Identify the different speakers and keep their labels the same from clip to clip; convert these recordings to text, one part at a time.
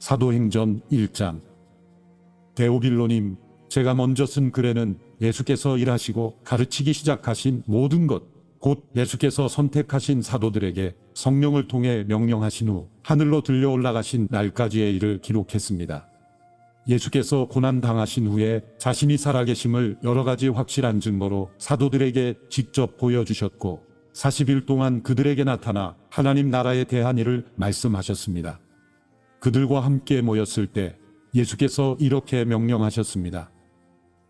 Speaker 1: 사도행전 1장. 데오빌로님, 제가 먼저 쓴 글에는 예수께서 일하시고 가르치기 시작하신 모든 것, 곧 예수께서 선택하신 사도들에게 성령을 통해 명령하신 후 하늘로 들려 올라가신 날까지의 일을 기록했습니다. 예수께서 고난당하신 후에 자신이 살아계심을 여러 가지 확실한 증거로 사도들에게 직접 보여주셨고 40일 동안 그들에게 나타나 하나님 나라에 대한 일을 말씀하셨습니다. 그들과 함께 모였을 때 예수께서 이렇게 명령하셨습니다.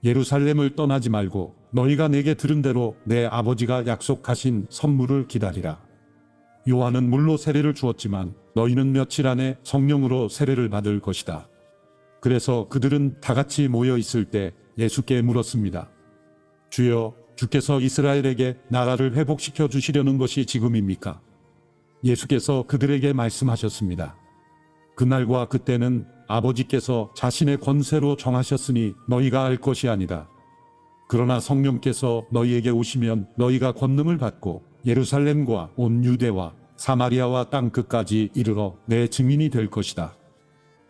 Speaker 1: 예루살렘을 떠나지 말고 너희가 내게 들은 대로 내 아버지가 약속하신 선물을 기다리라. 요한은 물로 세례를 주었지만 너희는 며칠 안에 성령으로 세례를 받을 것이다. 그래서 그들은 다 같이 모여 있을 때 예수께 물었습니다. 주여, 주께서 이스라엘에게 나라를 회복시켜 주시려는 것이 지금입니까? 예수께서 그들에게 말씀하셨습니다. 그날과 그때는 아버지께서 자신의 권세로 정하셨으니 너희가 알 것이 아니다. 그러나 성령께서 너희에게 오시면 너희가 권능을 받고 예루살렘과 온 유대와 사마리아와 땅 끝까지 이르러 내 증인이 될 것이다.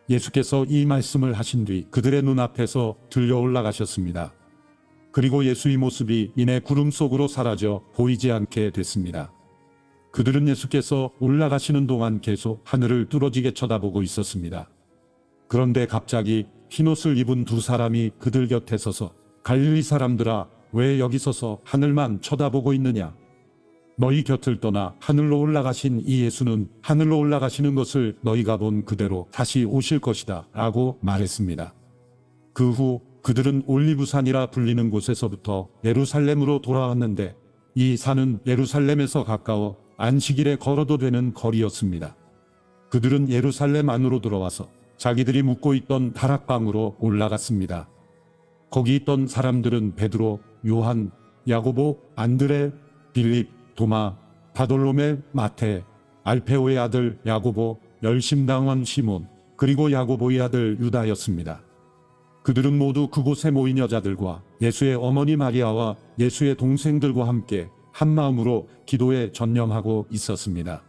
Speaker 1: 예수께서 이 말씀을 하신 뒤 그들의 눈앞에서 들려 올라가셨습니다. 그리고 예수의 모습이 이내 구름 속으로 사라져 보이지 않게 됐습니다. 그들은 예수께서 올라가시는 동안 계속 하늘을 뚫어지게 쳐다보고 있었습니다. 그런데 갑자기 흰옷을 입은 두 사람이 그들 곁에 서서 갈릴리 사람들아, 왜 여기 서서 하늘만 쳐다보고 있느냐? 너희 곁을 떠나 하늘로 올라가신 이 예수는 하늘로 올라가시는 것을 너희가 본 그대로 다시 오실 것이다 라고 말했습니다. 그 후 그들은 올리브산이라 불리는 곳에서부터 예루살렘으로 돌아왔는데 이 산은 예루살렘에서 가까워 안식일에 걸어도 되는 거리였습니다. 그들은 예루살렘 안으로 들어와서 자기들이 묵고 있던 다락방으로 올라갔습니다. 거기 있던 사람들은 베드로, 요한, 야고보, 안드레, 빌립, 도마, 바돌로메, 마테, 알페오의 아들 야고보, 열심당한 시몬, 그리고 야고보의 아들 유다였습니다. 그들은 모두 그곳에 모인 여자들과 예수의 어머니 마리아와 예수의 동생들과 함께 한마음으로 기도에 전념하고 있었습니다.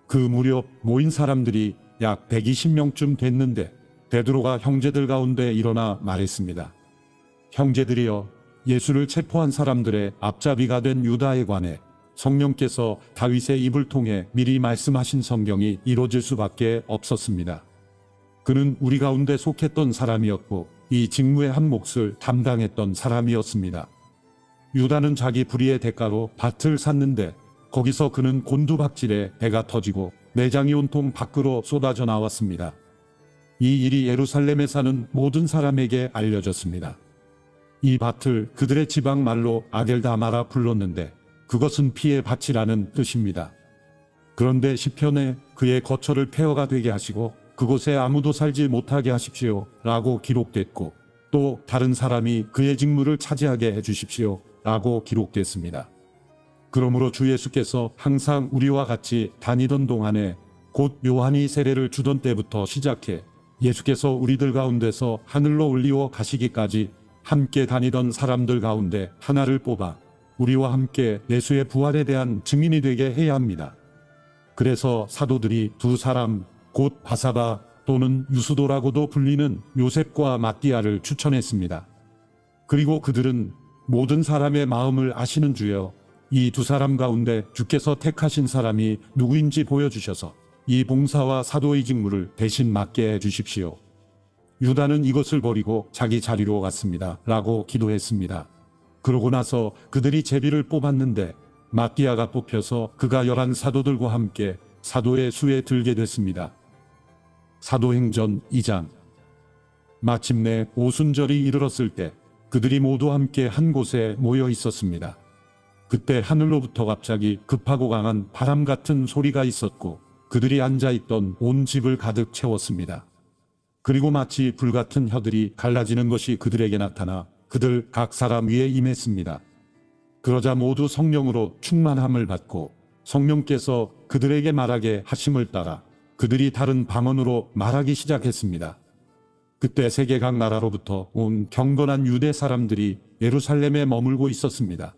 Speaker 1: 그 무렵 모인 사람들이 약 120명쯤 됐는데 베드로가 형제들 가운데 일어나 말했습니다. 형제들이여, 예수를 체포한 사람들의 앞잡이가 된 유다에 관해 성령께서 다윗의 입을 통해 미리 말씀하신 성경이 이루어질 수밖에 없었습니다. 그는 우리 가운데 속했던 사람이었고 이 직무의 한 몫을 담당했던 사람이었습니다. 유다는 자기 불의의 대가로 밭을 샀는데 거기서 그는 곤두박질에 배가 터지고 내장이 온통 밖으로 쏟아져 나왔습니다. 이 일이 예루살렘에 사는 모든 사람에게 알려졌습니다. 이 밭을 그들의 지방 말로 아겔다마라 불렀는데 그것은 피의 밭이라는 뜻입니다. 그런데 시편에 그의 거처를 폐허가 되게 하시고 그곳에 아무도 살지 못하게 하십시오 라고 기록됐고 또 다른 사람이 그의 직무를 차지하게 해주십시오 라고 기록됐습니다. 그러므로 주 예수께서 항상 우리와 같이 다니던 동안에 곧 요한이 세례를 주던 때부터 시작해 예수께서 우리들 가운데서 하늘로 올리워 가시기까지 함께 다니던 사람들 가운데 하나를 뽑아 우리와 함께 예수의 부활에 대한 증인이 되게 해야 합니다. 그래서 사도들이 두 사람 곧 바사바 또는 유수도라고도 불리는 요셉과 마띠아를 추천했습니다. 그리고 그들은 모든 사람의 마음을 아시는 주여, 이 두 사람 가운데 주께서 택하신 사람이 누구인지 보여주셔서 이 봉사와 사도의 직무를 대신 맡게 해주십시오. 유다는 이것을 버리고 자기 자리로 갔습니다 라고 기도했습니다. 그러고 나서 그들이 제비를 뽑았는데 마띠아가 뽑혀서 그가 11 사도들과 함께 사도의 수에 들게 됐습니다. 사도행전 2장. 마침내 오순절이 이르렀을 때 그들이 모두 함께 한 곳에 모여 있었습니다. 그때 하늘로부터 갑자기 급하고 강한 바람 같은 소리가 있었고 그들이 앉아있던 온 집을 가득 채웠습니다. 그리고 마치 불같은 혀들이 갈라지는 것이 그들에게 나타나 그들 각 사람 위에 임했습니다. 그러자 모두 성령으로 충만함을 받고 성령께서 그들에게 말하게 하심을 따라 그들이 다른 방언으로 말하기 시작했습니다. 그때 세계 각 나라로부터 온 경건한 유대 사람들이 예루살렘에 머물고 있었습니다.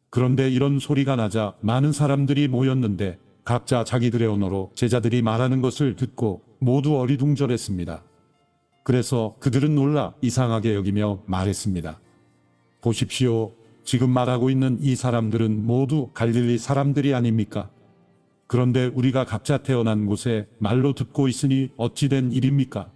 Speaker 1: 그런데 이런 소리가 나자 많은 사람들이 모였는데 각자 자기들의 언어로 제자들이 말하는 것을 듣고 모두 어리둥절했습니다. 그래서 그들은 놀라 이상하게 여기며 말했습니다. 보십시오. 지금 말하고 있는 이 사람들은 모두 갈릴리 사람들이 아닙니까? 그런데 우리가 각자 태어난 곳에 말로 듣고 있으니 어찌 된 일입니까?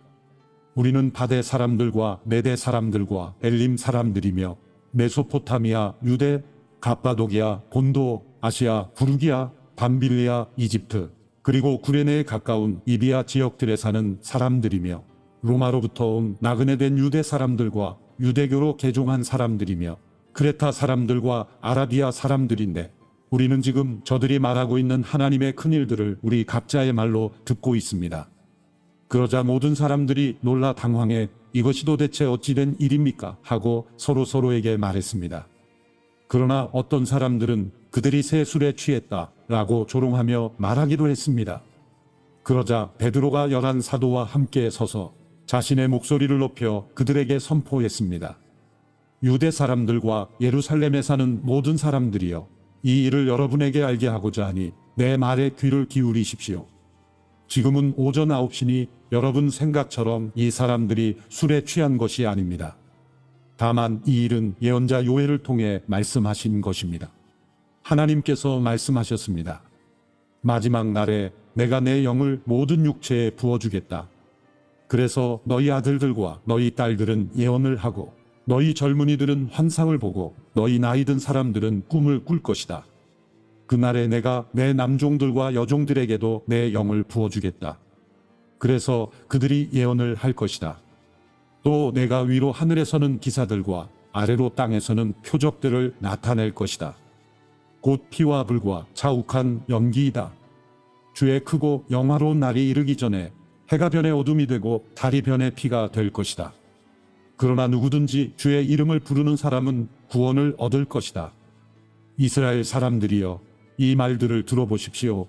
Speaker 1: 우리는 바데 사람들과 메데 사람들과 엘림 사람들이며 메소포타미아, 유대, 갑바도기아, 본도, 아시아, 부르기아, 밤빌리아, 이집트, 그리고 구레네에 가까운 이비아 지역들에 사는 사람들이며 로마로부터 온 나그네 된 유대 사람들과 유대교로 개종한 사람들이며 크레타 사람들과 아라비아 사람들인데 우리는 지금 저들이 말하고 있는 하나님의 큰일들을 우리 각자의 말로 듣고 있습니다. 그러자 모든 사람들이 놀라 당황해 이것이 도대체 어찌된 일입니까? 하고 서로에게 말했습니다. 그러나 어떤 사람들은 그들이 새 술에 취했다 라고 조롱하며 말하기도 했습니다. 그러자 베드로가 11 사도와 함께 서서 자신의 목소리를 높여 그들에게 선포했습니다. 유대 사람들과 예루살렘에 사는 모든 사람들이여, 이 일을 여러분에게 알게 하고자 하니 내 말에 귀를 기울이십시오. 지금은 오전 9시니 여러분 생각처럼 이 사람들이 술에 취한 것이 아닙니다. 다만 이 일은 예언자 요엘을 통해 말씀하신 것입니다. 하나님께서 말씀하셨습니다. 마지막 날에 내가 내 영을 모든 육체에 부어주겠다. 그래서 너희 아들들과 너희 딸들은 예언을 하고 너희 젊은이들은 환상을 보고 너희 나이 든 사람들은 꿈을 꿀 것이다. 그날에 내가 내 남종들과 여종들에게도 내 영을 부어주겠다. 그래서 그들이 예언을 할 것이다. 또 내가 위로 하늘에서는 기사들과 아래로 땅에서는 표적들을 나타낼 것이다. 곧 피와 불과 자욱한 연기이다. 주의 크고 영화로운 날이 이르기 전에 해가 변해 어둠이 되고 달이 변해 피가 될 것이다. 그러나 누구든지 주의 이름을 부르는 사람은 구원을 얻을 것이다. 이스라엘 사람들이여, 이 말들을 들어보십시오.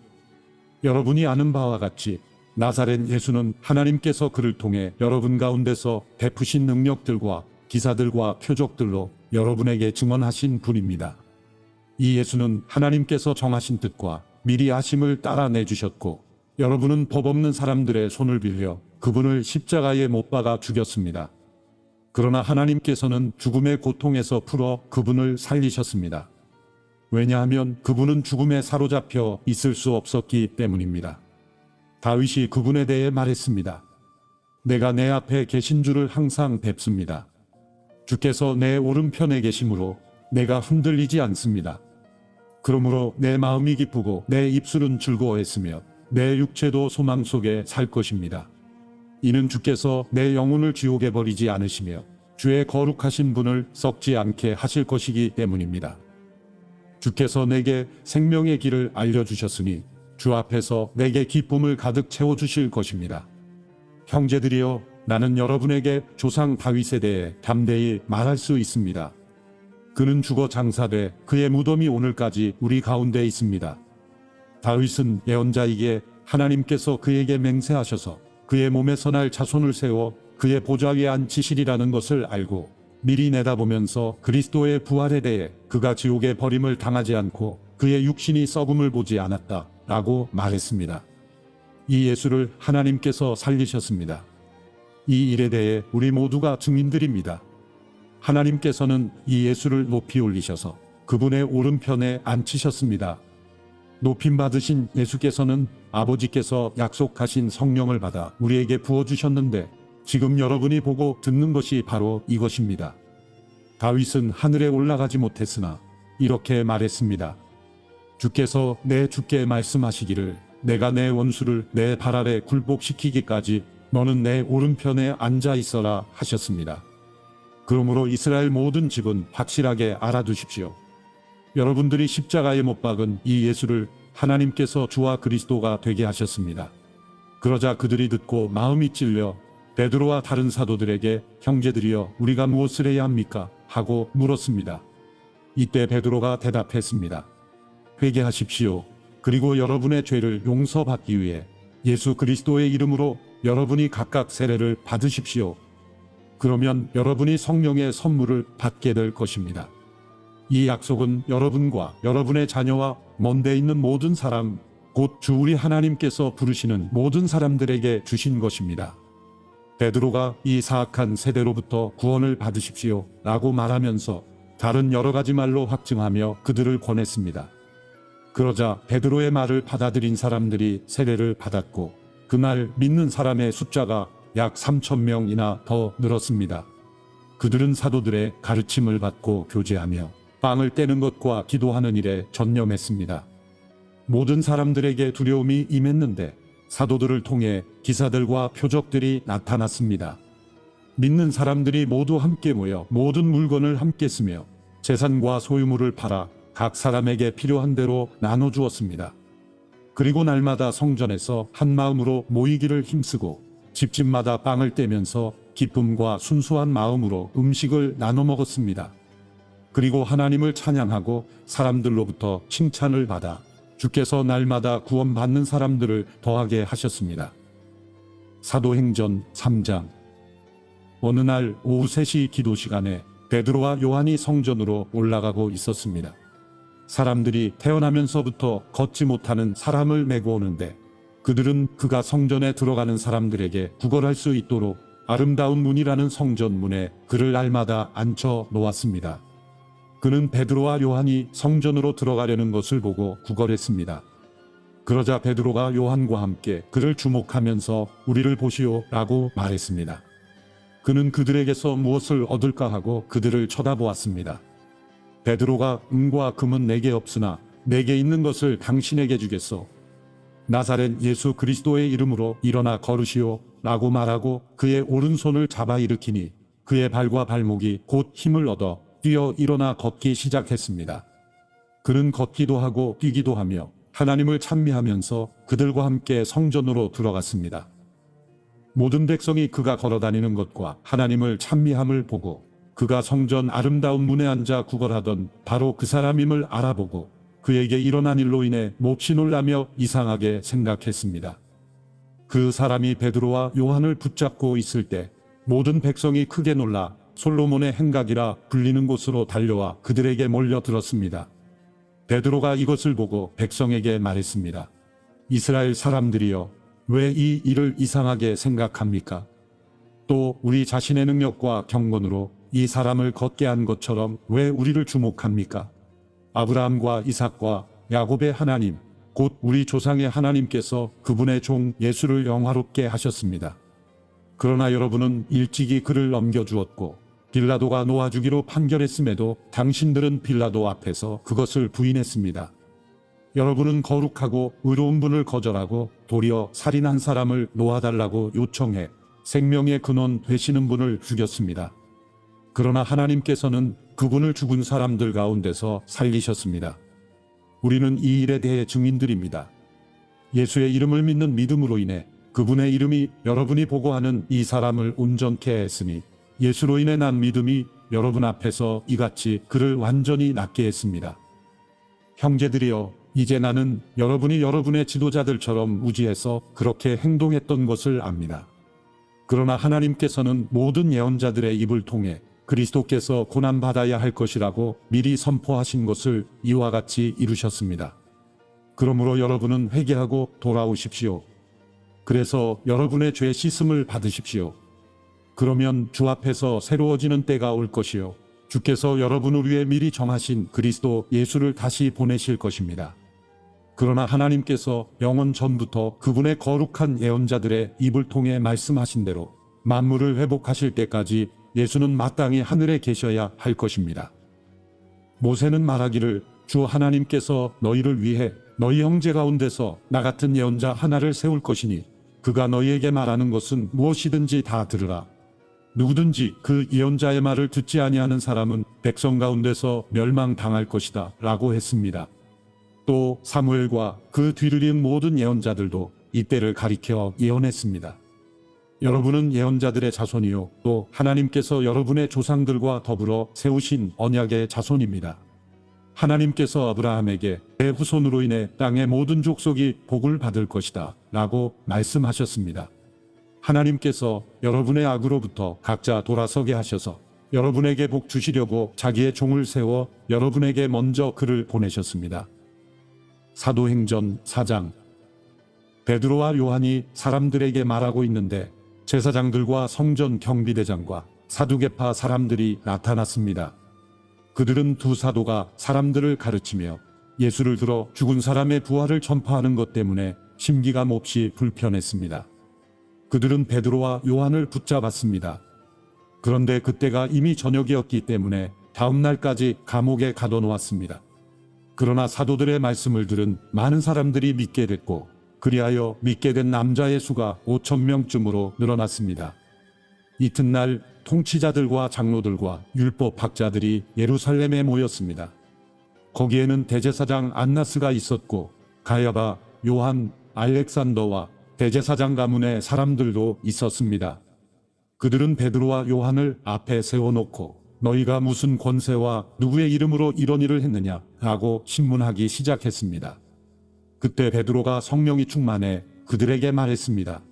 Speaker 1: 여러분이 아는 바와 같이 나사렛 예수는 하나님께서 그를 통해 여러분 가운데서 베푸신 능력들과 기사들과 표적들로 여러분에게 증언하신 분입니다. 이 예수는 하나님께서 정하신 뜻과 미리 아심을 따라 내주셨고 여러분은 법 없는 사람들의 손을 빌려 그분을 십자가에 못 박아 죽였습니다. 그러나 하나님께서는 죽음의 고통에서 풀어 그분을 살리셨습니다. 왜냐하면 그분은 죽음에 사로잡혀 있을 수 없었기 때문입니다. 다윗이 그분에 대해 말했습니다. 내가 내 앞에 계신 줄을 항상 뵙습니다. 주께서 내 오른편에 계심으로 내가 흔들리지 않습니다. 그러므로 내 마음이 기쁘고 내 입술은 즐거워했으며 내 육체도 소망 속에 살 것입니다. 이는 주께서 내 영혼을 지옥에 버리지 않으시며 주의 거룩하신 분을 썩지 않게 하실 것이기 때문입니다. 주께서 내게 생명의 길을 알려주셨으니 주 앞에서 내게 기쁨을 가득 채워주실 것입니다. 형제들이여, 나는 여러분에게 조상 다윗에 대해 담대히 말할 수 있습니다. 그는 죽어 장사돼 그의 무덤이 오늘까지 우리 가운데 있습니다. 다윗은 예언자이기에 하나님께서 그에게 맹세하셔서 그의 몸에 선할 자손을 세워 그의 보좌 위에 앉히시리라는 것을 알고 미리 내다보면서 그리스도의 부활에 대해 그가 지옥의 버림을 당하지 않고 그의 육신이 썩음을 보지 않았다 라고 말했습니다. 이 예수를 하나님께서 살리셨습니다. 이 일에 대해 우리 모두가 증인들입니다. 하나님께서는 이 예수를 높이 올리셔서 그분의 오른편에 앉히셨습니다. 높임 받으신 예수께서는 아버지께서 약속하신 성령을 받아 우리에게 부어주셨는데 지금 여러분이 보고 듣는 것이 바로 이것입니다. 다윗은 하늘에 올라가지 못했으나 이렇게 말했습니다. 주께서 내 주께 말씀하시기를 내가 내 원수를 내 발 아래 굴복시키기까지 너는 내 오른편에 앉아 있어라 하셨습니다. 그러므로 이스라엘 모든 집은 확실하게 알아두십시오. 여러분들이 십자가에 못 박은 이 예수를 하나님께서 주와 그리스도가 되게 하셨습니다. 그러자 그들이 듣고 마음이 찔려 베드로와 다른 사도들에게 형제들이여 우리가 무엇을 해야 합니까? 하고 물었습니다. 이때 베드로가 대답했습니다. 회개하십시오. 그리고 여러분의 죄를 용서받기 위해 예수 그리스도의 이름으로 여러분이 각각 세례를 받으십시오. 그러면 여러분이 성령의 선물을 받게 될 것입니다. 이 약속은 여러분과 여러분의 자녀와 먼 데 있는 모든 사람, 곧 주 우리 하나님께서 부르시는 모든 사람들에게 주신 것입니다. 베드로가 이 사악한 세대로부터 구원을 받으십시오 라고 말하면서 다른 여러 가지 말로 확증하며 그들을 권했습니다. 그러자 베드로의 말을 받아들인 사람들이 세례를 받았고 그날 믿는 사람의 숫자가 약 3,000명이나 더 늘었습니다. 그들은 사도들의 가르침을 받고 교제하며 빵을 떼는 것과 기도하는 일에 전념했습니다. 모든 사람들에게 두려움이 임했는데 사도들을 통해 기사들과 표적들이 나타났습니다. 믿는 사람들이 모두 함께 모여 모든 물건을 함께 쓰며 재산과 소유물을 팔아 각 사람에게 필요한 대로 나눠주었습니다. 그리고 날마다 성전에서 한 마음으로 모이기를 힘쓰고 집집마다 빵을 떼면서 기쁨과 순수한 마음으로 음식을 나눠 먹었습니다. 그리고 하나님을 찬양하고 사람들로부터 칭찬을 받아 주께서 날마다 구원받는 사람들을 더하게 하셨습니다. 사도행전 3장. 어느 날 오후 3시 기도 시간에 베드로와 요한이 성전으로 올라가고 있었습니다. 사람들이 태어나면서부터 걷지 못하는 사람을 메고 오는데 그들은 그가 성전에 들어가는 사람들에게 구걸할 수 있도록 아름다운 문이라는 성전 문에 그를 날마다 앉혀 놓았습니다. 그는 베드로와 요한이 성전으로 들어가려는 것을 보고 구걸했습니다. 그러자 베드로가 요한과 함께 그를 주목하면서 우리를 보시오 라고 말했습니다. 그는 그들에게서 무엇을 얻을까 하고 그들을 쳐다보았습니다. 베드로가 은과 금은 내게 없으나 내게 있는 것을 당신에게 주겠소. 나사렛 예수 그리스도의 이름으로 일어나 걸으시오 라고 말하고 그의 오른손을 잡아 일으키니 그의 발과 발목이 곧 힘을 얻어 뛰어 일어나 걷기 시작했습니다. 그는 걷기도 하고 뛰기도 하며 하나님을 찬미하면서 그들과 함께 성전으로 들어갔습니다. 모든 백성이 그가 걸어다니는 것과 하나님을 찬미함을 보고 그가 성전 아름다운 문에 앉아 구걸하던 바로 그 사람임을 알아보고 그에게 일어난 일로 인해 몹시 놀라며 이상하게 생각했습니다. 그 사람이 베드로와 요한을 붙잡고 있을 때 모든 백성이 크게 놀라 솔로몬의 행각이라 불리는 곳으로 달려와 그들에게 몰려들었습니다. 베드로가 이것을 보고 백성에게 말했습니다. 이스라엘 사람들이여, 왜 이 일을 이상하게 생각합니까? 또 우리 자신의 능력과 경건으로 이 사람을 걷게 한 것처럼 왜 우리를 주목합니까? 아브라함과 이삭과 야곱의 하나님, 곧 우리 조상의 하나님께서 그분의 종 예수를 영화롭게 하셨습니다. 그러나 여러분은 일찍이 그를 넘겨주었고 빌라도가 놓아주기로 판결했음에도 당신들은 빌라도 앞에서 그것을 부인했습니다. 여러분은 거룩하고 의로운 분을 거절하고 도리어 살인한 사람을 놓아달라고 요청해 생명의 근원 되시는 분을 죽였습니다. 그러나 하나님께서는 그분을 죽은 사람들 가운데서 살리셨습니다. 우리는 이 일에 대해 증인들입니다. 예수의 이름을 믿는 믿음으로 인해 그분의 이름이 여러분이 보고하는 이 사람을 온전케 했으니 예수로 인해 난 믿음이 여러분 앞에서 이같이 그를 완전히 낫게 했습니다. 형제들이여, 이제 나는 여러분이 여러분의 지도자들처럼 무지해서 그렇게 행동했던 것을 압니다. 그러나 하나님께서는 모든 예언자들의 입을 통해 그리스도께서 고난받아야 할 것이라고 미리 선포하신 것을 이와 같이 이루셨습니다. 그러므로 여러분은 회개하고 돌아오십시오. 그래서 여러분의 죄 씻음을 받으십시오. 그러면 주 앞에서 새로워지는 때가 올 것이요, 주께서 여러분을 위해 미리 정하신 그리스도 예수를 다시 보내실 것입니다. 그러나 하나님께서 영원 전부터 그분의 거룩한 예언자들의 입을 통해 말씀하신 대로 만물을 회복하실 때까지 예수는 마땅히 하늘에 계셔야 할 것입니다. 모세는 말하기를 주 하나님께서 너희를 위해 너희 형제 가운데서 나 같은 예언자 하나를 세울 것이니 그가 너희에게 말하는 것은 무엇이든지 다 들으라. 누구든지 그 예언자의 말을 듣지 아니하는 사람은 백성 가운데서 멸망당할 것이다 라고 했습니다. 또 사무엘과 그 뒤를 이은 모든 예언자들도 이때를 가리켜 예언했습니다. 여러분은 예언자들의 자손이요, 또 하나님께서 여러분의 조상들과 더불어 세우신 언약의 자손입니다. 하나님께서 아브라함에게 내 후손으로 인해 땅의 모든 족속이 복을 받을 것이다 라고 말씀하셨습니다. 하나님께서 여러분의 악으로부터 각자 돌아서게 하셔서 여러분에게 복 주시려고 자기의 종을 세워 여러분에게 먼저 그를 보내셨습니다. 사도행전 4장. 베드로와 요한이 사람들에게 말하고 있는데 제사장들과 성전 경비대장과 사두개파 사람들이 나타났습니다. 그들은 두 사도가 사람들을 가르치며 예수를 들어 죽은 사람의 부활을 전파하는 것 때문에 심기가 몹시 불편했습니다. 그들은 베드로와 요한을 붙잡았습니다. 그런데 그때가 이미 저녁이었기 때문에 다음 날까지 감옥에 가둬놓았습니다. 그러나 사도들의 말씀을 들은 많은 사람들이 믿게 됐고 그리하여 믿게 된 남자의 수가 5,000명쯤으로 늘어났습니다. 이튿날 통치자들과 장로들과 율법학자들이 예루살렘에 모였습니다. 거기에는 대제사장 안나스가 있었고 가야바, 요한, 알렉산더와 대제사장 가문의 사람들도 있었습니다. 그들은 베드로와 요한을 앞에 세워놓고 너희가 무슨 권세와 누구의 이름으로 이런 일을 했느냐 하고 신문하기 시작했습니다. 그때 베드로가 성령이 충만해 그들에게 말했습니다.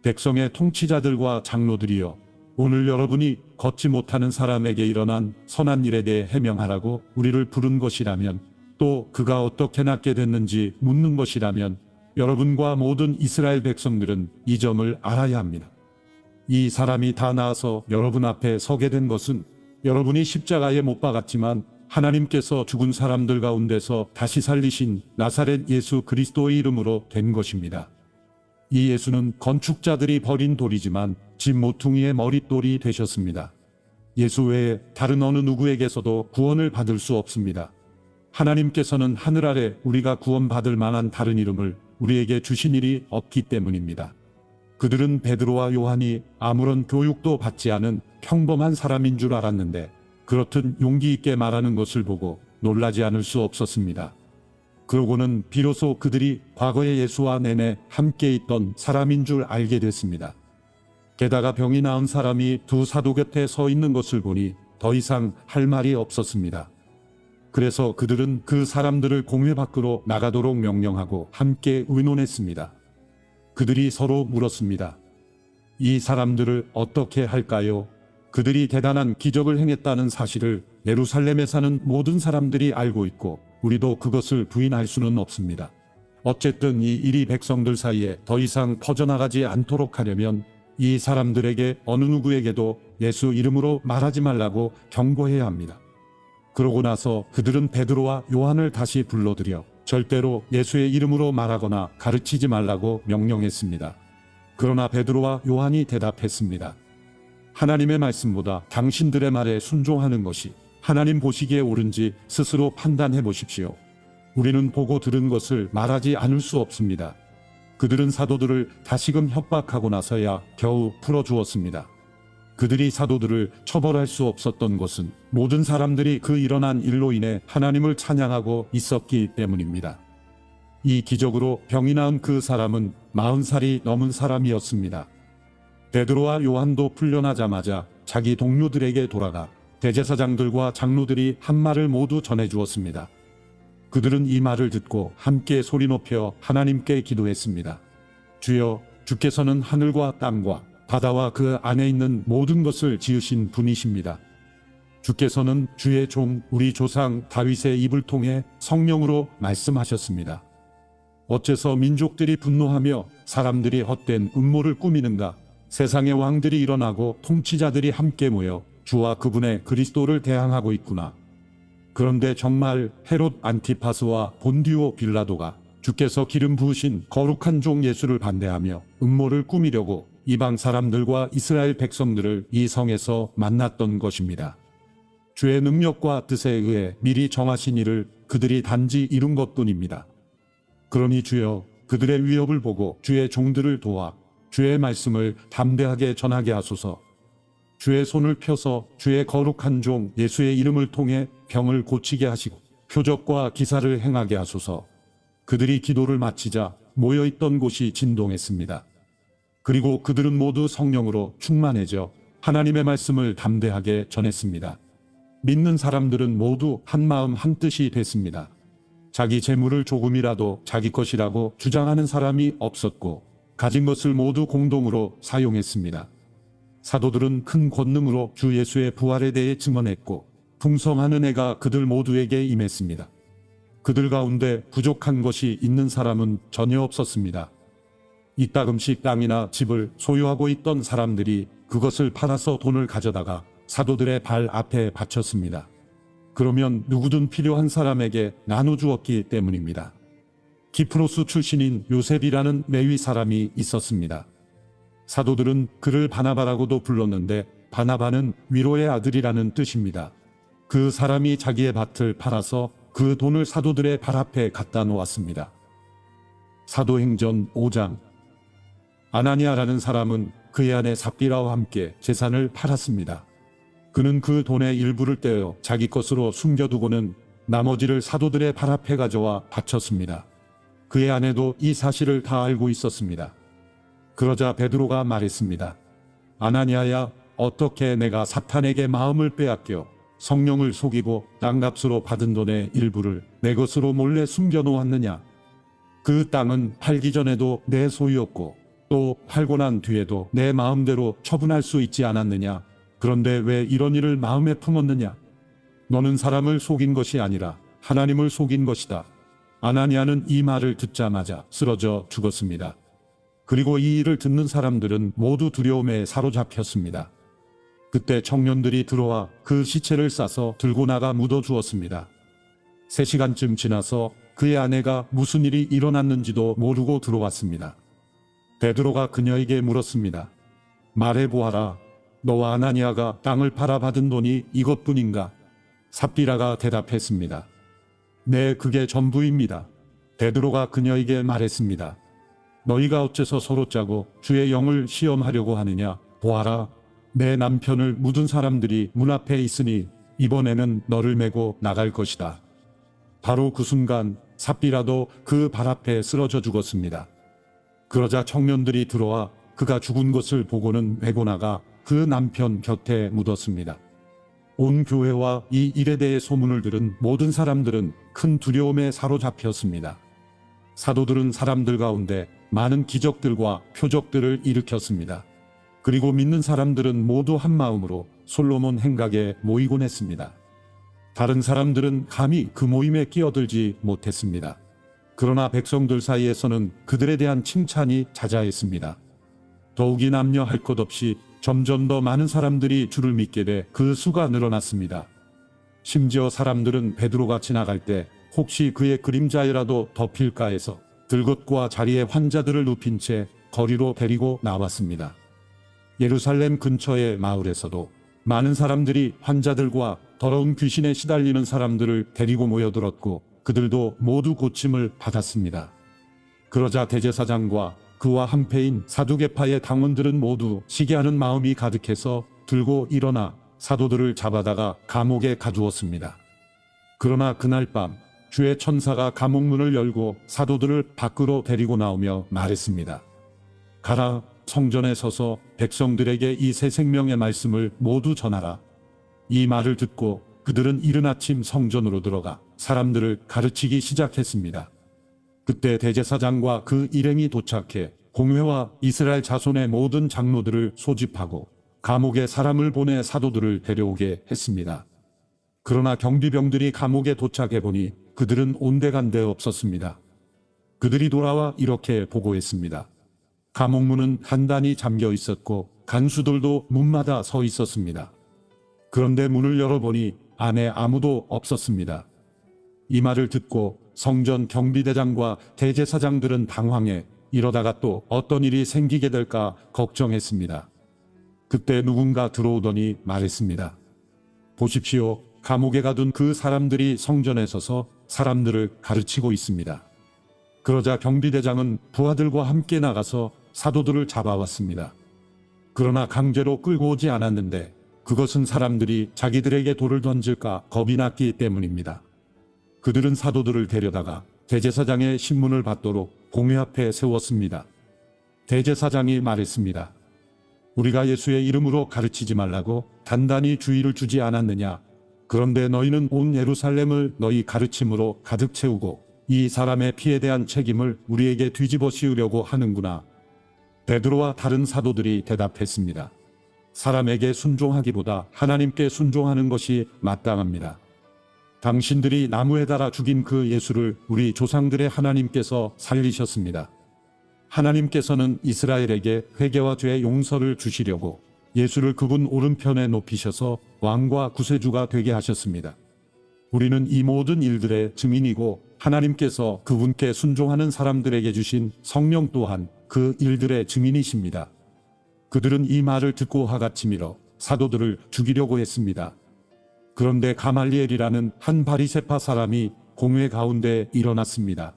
Speaker 1: 백성의 통치자들과 장로들이여, 오늘 여러분이 걷지 못하는 사람에게 일어난 선한 일에 대해 해명하라고 우리를 부른 것이라면, 또 그가 어떻게 낫게 됐는지 묻는 것이라면 여러분과 모든 이스라엘 백성들은 이 점을 알아야 합니다. 이 사람이 다 나아서 여러분 앞에 서게 된 것은 여러분이 십자가에 못 박았지만 하나님께서 죽은 사람들 가운데서 다시 살리신 나사렛 예수 그리스도의 이름으로 된 것입니다. 이 예수는 건축자들이 버린 돌이지만 집 모퉁이의 머릿돌이 되셨습니다. 예수 외에 다른 어느 누구에게서도 구원을 받을 수 없습니다. 하나님께서는 하늘 아래 우리가 구원받을 만한 다른 이름을 우리에게 주신 일이 없기 때문입니다. 그들은 베드로와 요한이 아무런 교육도 받지 않은 평범한 사람인 줄 알았는데 그렇듯 용기 있게 말하는 것을 보고 놀라지 않을 수 없었습니다. 그러고는 비로소 그들이 과거에 예수와 내내 함께 있던 사람인 줄 알게 됐습니다. 게다가 병이 나은 사람이 두 사도 곁에 서 있는 것을 보니 더 이상 할 말이 없었습니다. 그래서 그들은 그 사람들을 공회 밖으로 나가도록 명령하고 함께 의논했습니다. 그들이 서로 물었습니다. 이 사람들을 어떻게 할까요? 그들이 대단한 기적을 행했다는 사실을 예루살렘에 사는 모든 사람들이 알고 있고 우리도 그것을 부인할 수는 없습니다. 어쨌든 이 일이 백성들 사이에 더 이상 퍼져나가지 않도록 하려면 이 사람들에게 어느 누구에게도 예수 이름으로 말하지 말라고 경고해야 합니다. 그러고 나서 그들은 베드로와 요한을 다시 불러들여 절대로 예수의 이름으로 말하거나 가르치지 말라고 명령했습니다. 그러나 베드로와 요한이 대답했습니다. 하나님의 말씀보다 당신들의 말에 순종하는 것이 하나님 보시기에 옳은지 스스로 판단해 보십시오. 우리는 보고 들은 것을 말하지 않을 수 없습니다. 그들은 사도들을 다시금 협박하고 나서야 겨우 풀어주었습니다. 그들이 사도들을 처벌할 수 없었던 것은 모든 사람들이 그 일어난 일로 인해 하나님을 찬양하고 있었기 때문입니다. 이 기적으로 병이 나은 그 사람은 40살이 넘은 사람이었습니다. 베드로와 요한도 풀려나자마자 자기 동료들에게 돌아가 대제사장들과 장로들이 한 말을 모두 전해주었습니다. 그들은 이 말을 듣고 함께 소리 높여 하나님께 기도했습니다. 주여, 주께서는 하늘과 땅과 바다와 그 안에 있는 모든 것을 지으신 분이십니다. 주께서는 주의 종 우리 조상 다윗의 입을 통해 성령으로 말씀하셨습니다. 어째서 민족들이 분노하며 사람들이 헛된 음모를 꾸미는가? 세상의 왕들이 일어나고 통치자들이 함께 모여 주와 그분의 그리스도를 대항하고 있구나. 그런데 정말 헤롯 안티파스와 본디오 빌라도가 주께서 기름 부으신 거룩한 종 예수를 반대하며 음모를 꾸미려고 이방 사람들과 이스라엘 백성들을 이 성에서 만났던 것입니다. 주의 능력과 뜻에 의해 미리 정하신 일을 그들이 단지 이룬 것뿐입니다. 그러니 주여, 그들의 위협을 보고 주의 종들을 도와 주의 말씀을 담대하게 전하게 하소서. 주의 손을 펴서 주의 거룩한 종 예수의 이름을 통해 병을 고치게 하시고 표적과 기사를 행하게 하소서. 그들이 기도를 마치자 모여있던 곳이 진동했습니다. 그리고 그들은 모두 성령으로 충만해져 하나님의 말씀을 담대하게 전했습니다. 믿는 사람들은 모두 한마음 한뜻이 됐습니다. 자기 재물을 조금이라도 자기 것이라고 주장하는 사람이 없었고 가진 것을 모두 공동으로 사용했습니다. 사도들은 큰 권능으로 주 예수의 부활에 대해 증언했고 풍성한 은혜가 그들 모두에게 임했습니다. 그들 가운데 부족한 것이 있는 사람은 전혀 없었습니다. 이따금씩 땅이나 집을 소유하고 있던 사람들이 그것을 팔아서 돈을 가져다가 사도들의 발 앞에 바쳤습니다. 그러면 누구든 필요한 사람에게 나눠주었기 때문입니다. 키프로스 출신인 요셉이라는 레위 사람이 있었습니다. 사도들은 그를 바나바라고도 불렀는데 바나바는 위로의 아들이라는 뜻입니다. 그 사람이 자기의 밭을 팔아서 그 돈을 사도들의 발 앞에 갖다 놓았습니다. 사도행전 5장. 아나니아라는 사람은 그의 아내 삽비라와 함께 재산을 팔았습니다. 그는 그 돈의 일부를 떼어 자기 것으로 숨겨두고는 나머지를 사도들의 발 앞에 가져와 바쳤습니다. 그의 아내도 이 사실을 다 알고 있었습니다. 그러자 베드로가 말했습니다. 아나니아야, 어떻게 내가 사탄에게 마음을 빼앗겨 성령을 속이고 땅값으로 받은 돈의 일부를 내 것으로 몰래 숨겨놓았느냐? 그 땅은 팔기 전에도 내 소유였고 또 팔고 난 뒤에도 내 마음대로 처분할 수 있지 않았느냐? 그런데 왜 이런 일을 마음에 품었느냐? 너는 사람을 속인 것이 아니라 하나님을 속인 것이다. 아나니아는 이 말을 듣자마자 쓰러져 죽었습니다. 그리고 이 일을 듣는 사람들은 모두 두려움에 사로잡혔습니다. 그때 청년들이 들어와 그 시체를 싸서 들고 나가 묻어주었습니다. 3시간쯤 지나서 그의 아내가 무슨 일이 일어났는지도 모르고 들어왔습니다. 베드로가 그녀에게 물었습니다. 말해보아라. 너와 아나니아가 땅을 팔아 받은 돈이 이것뿐인가? 삽비라가 대답했습니다. 네, 그게 전부입니다. 베드로가 그녀에게 말했습니다. 너희가 어째서 서로 짜고 주의 영을 시험하려고 하느냐? 보아라. 내 남편을 묻은 사람들이 문 앞에 있으니 이번에는 너를 메고 나갈 것이다. 바로 그 순간 삽비라도 그 발 앞에 쓰러져 죽었습니다. 그러자 청년들이 들어와 그가 죽은 것을 보고는 메고 나가 그 남편 곁에 묻었습니다. 온 교회와 이 일에 대해 소문을 들은 모든 사람들은 큰 두려움에 사로잡혔습니다. 사도들은 사람들 가운데 많은 기적들과 표적들을 일으켰습니다. 그리고 믿는 사람들은 모두 한 마음으로 솔로몬 행각에 모이곤 했습니다. 다른 사람들은 감히 그 모임에 끼어들지 못했습니다. 그러나 백성들 사이에서는 그들에 대한 칭찬이 자자했습니다. 더욱이 남녀할 것 없이 점점 더 많은 사람들이 주를 믿게 돼 그 수가 늘어났습니다. 심지어 사람들은 베드로가 지나갈 때 혹시 그의 그림자에라도 덮일까 해서 들것과 자리에 환자들을 눕힌 채 거리로 데리고 나왔습니다. 예루살렘 근처의 마을에서도 많은 사람들이 환자들과 더러운 귀신에 시달리는 사람들을 데리고 모여들었고 그들도 모두 고침을 받았습니다. 그러자 대제사장과 그와 한패인 사두개파의 당원들은 모두 시기하는 마음이 가득해서 들고 일어나 사도들을 잡아다가 감옥에 가두었습니다. 그러나 그날 밤 주의 천사가 감옥 문을 열고 사도들을 밖으로 데리고 나오며 말했습니다. 가라, 성전에 서서 백성들에게 이 새 생명의 말씀을 모두 전하라. 이 말을 듣고 그들은 이른 아침 성전으로 들어가 사람들을 가르치기 시작했습니다. 그때 대제사장과 그 일행이 도착해 공회와 이스라엘 자손의 모든 장로들을 소집하고 감옥에 사람을 보내 사도들을 데려오게 했습니다. 그러나 경비병들이 감옥에 도착해 보니 그들은 온데간데 없었습니다. 그들이 돌아와 이렇게 보고했습니다. 감옥문은 단단히 잠겨 있었고 간수들도 문마다 서 있었습니다. 그런데 문을 열어보니 안에 아무도 없었습니다. 이 말을 듣고 성전 경비대장과 대제사장들은 당황해 이러다가 또 어떤 일이 생기게 될까 걱정했습니다. 그때 누군가 들어오더니 말했습니다. 보십시오. 감옥에 가둔 그 사람들이 성전에 서서 사람들을 가르치고 있습니다. 그러자 경비대장은 부하들과 함께 나가서 사도들을 잡아왔습니다. 그러나 강제로 끌고 오지 않았는데 그것은 사람들이 자기들에게 돌을 던질까 겁이 났기 때문입니다. 그들은 사도들을 데려다가 대제사장의 신문을 받도록 공회 앞에 세웠습니다. 대제사장이 말했습니다. 우리가 예수의 이름으로 가르치지 말라고 단단히 주의를 주지 않았느냐? 그런데 너희는 온 예루살렘을 너희 가르침으로 가득 채우고 이 사람의 피에 대한 책임을 우리에게 뒤집어 씌우려고 하는구나. 베드로와 다른 사도들이 대답했습니다. 사람에게 순종하기보다 하나님께 순종하는 것이 마땅합니다. 당신들이 나무에 달아 죽인 그 예수를 우리 조상들의 하나님께서 살리셨습니다. 하나님께서는 이스라엘에게 회개와 죄 용서를 주시려고 예수를 그분 오른편에 높이셔서 왕과 구세주가 되게 하셨습니다. 우리는 이 모든 일들의 증인이고 하나님께서 그분께 순종하는 사람들에게 주신 성령 또한 그 일들의 증인이십니다. 그들은 이 말을 듣고 화같이 밀어 사도들을 죽이려고 했습니다. 그런데 가말리엘이라는 한 바리새파 사람이 공회 가운데 일어났습니다.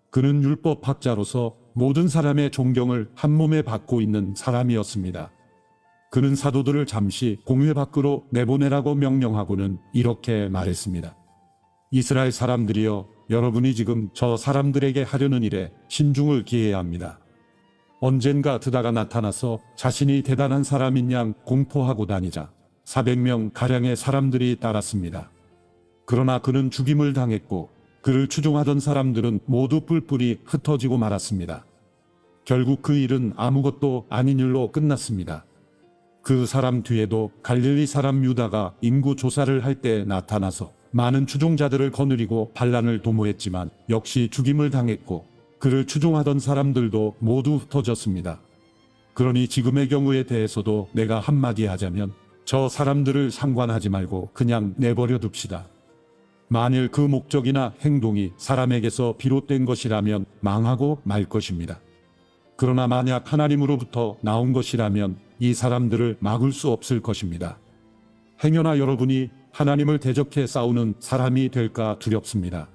Speaker 1: 그는 율법학자로서 모든 사람의 존경을 한몸에 받고 있는 사람이었습니다. 그는 사도들을 잠시 공회 밖으로 내보내라고 명령하고는 이렇게 말했습니다. 이스라엘 사람들이여, 여러분이 지금 저 사람들에게 하려는 일에 신중을 기해야 합니다. 언젠가 드다가 나타나서 자신이 대단한 사람인 양 공포하고 다니자 400명 가량의 사람들이 따랐습니다. 그러나 그는 죽임을 당했고 그를 추종하던 사람들은 모두 뿔뿔이 흩어지고 말았습니다. 결국 그 일은 아무것도 아닌 일로 끝났습니다. 그 사람 뒤에도 갈릴리 사람 유다가 인구 조사를 할 때 나타나서 많은 추종자들을 거느리고 반란을 도모했지만 역시 죽임을 당했고 그를 추종하던 사람들도 모두 흩어졌습니다. 그러니 지금의 경우에 대해서도 내가 한마디 하자면 저 사람들을 상관하지 말고 그냥 내버려 둡시다. 만일 그 목적이나 행동이 사람에게서 비롯된 것이라면 망하고 말 것입니다. 그러나 만약 하나님으로부터 나온 것이라면 이 사람들을 막을 수 없을 것입니다. 행여나 여러분이 하나님을 대적해 싸우는 사람이 될까 두렵습니다.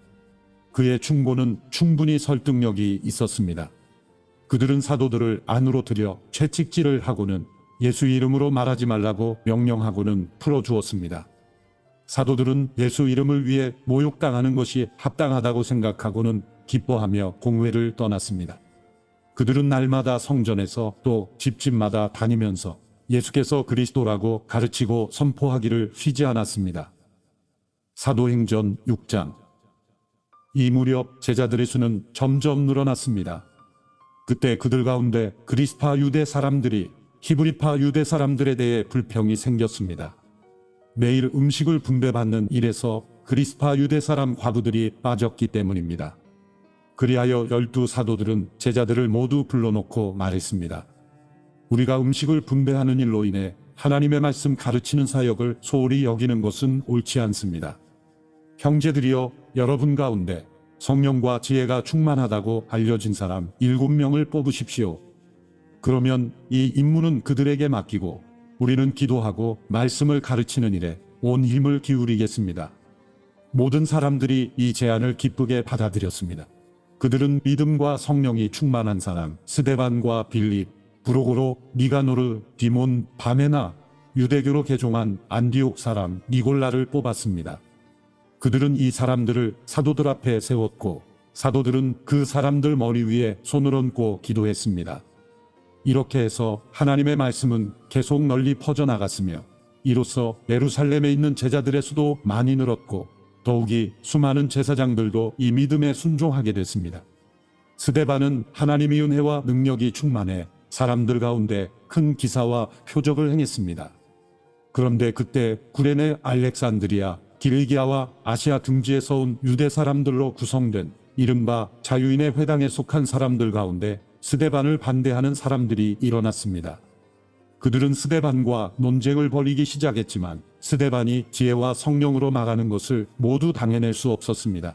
Speaker 1: 그의 충고는 충분히 설득력이 있었습니다. 그들은 사도들을 안으로 들여 채찍질을 하고는 예수 이름으로 말하지 말라고 명령하고는 풀어주었습니다. 사도들은 예수 이름을 위해 모욕당하는 것이 합당하다고 생각하고는 기뻐하며 공회를 떠났습니다. 그들은 날마다 성전에서 또 집집마다 다니면서 예수께서 그리스도라고 가르치고 선포하기를 쉬지 않았습니다. 사도행전 6장. 이 무렵 제자들의 수는 점점 늘어났습니다. 그때 그들 가운데 그리스파 유대 사람들이 히브리파 유대 사람들에 대해 불평이 생겼습니다. 매일 음식을 분배받는 일에서 그리스파 유대 사람 과부들이 빠졌기 때문입니다. 그리하여 12 사도들은 제자들을 모두 불러놓고 말했습니다. 우리가 음식을 분배하는 일로 인해 하나님의 말씀 가르치는 사역을 소홀히 여기는 것은 옳지 않습니다. 형제들이여, 여러분 가운데 성령과 지혜가 충만하다고 알려진 사람 7명을 뽑으십시오. 그러면 이 임무는 그들에게 맡기고 우리는 기도하고 말씀을 가르치는 일에 온 힘을 기울이겠습니다. 모든 사람들이 이 제안을 기쁘게 받아들였습니다. 그들은 믿음과 성령이 충만한 사람 스데반과 빌립, 브로고로, 니가노르, 디몬, 바메나, 유대교로 개종한 안디옥 사람 니골라를 뽑았습니다. 그들은 이 사람들을 사도들 앞에 세웠고 사도들은 그 사람들 머리 위에 손을 얹고 기도했습니다. 이렇게 해서 하나님의 말씀은 계속 널리 퍼져나갔으며 이로써 예루살렘에 있는 제자들의 수도 많이 늘었고 더욱이 수많은 제사장들도 이 믿음에 순종하게 됐습니다. 스데반은 하나님의 은혜와 능력이 충만해 사람들 가운데 큰 기사와 표적을 행했습니다. 그런데 그때 구레네 알렉산드리아, 기르기아와 아시아 등지에서 온 유대 사람들로 구성된 이른바 자유인의 회당에 속한 사람들 가운데 스데반을 반대하는 사람들이 일어났습니다. 그들은 스데반과 논쟁을 벌이기 시작했지만 스데반이 지혜와 성령으로 말하는 것을 모두 당해낼 수 없었습니다.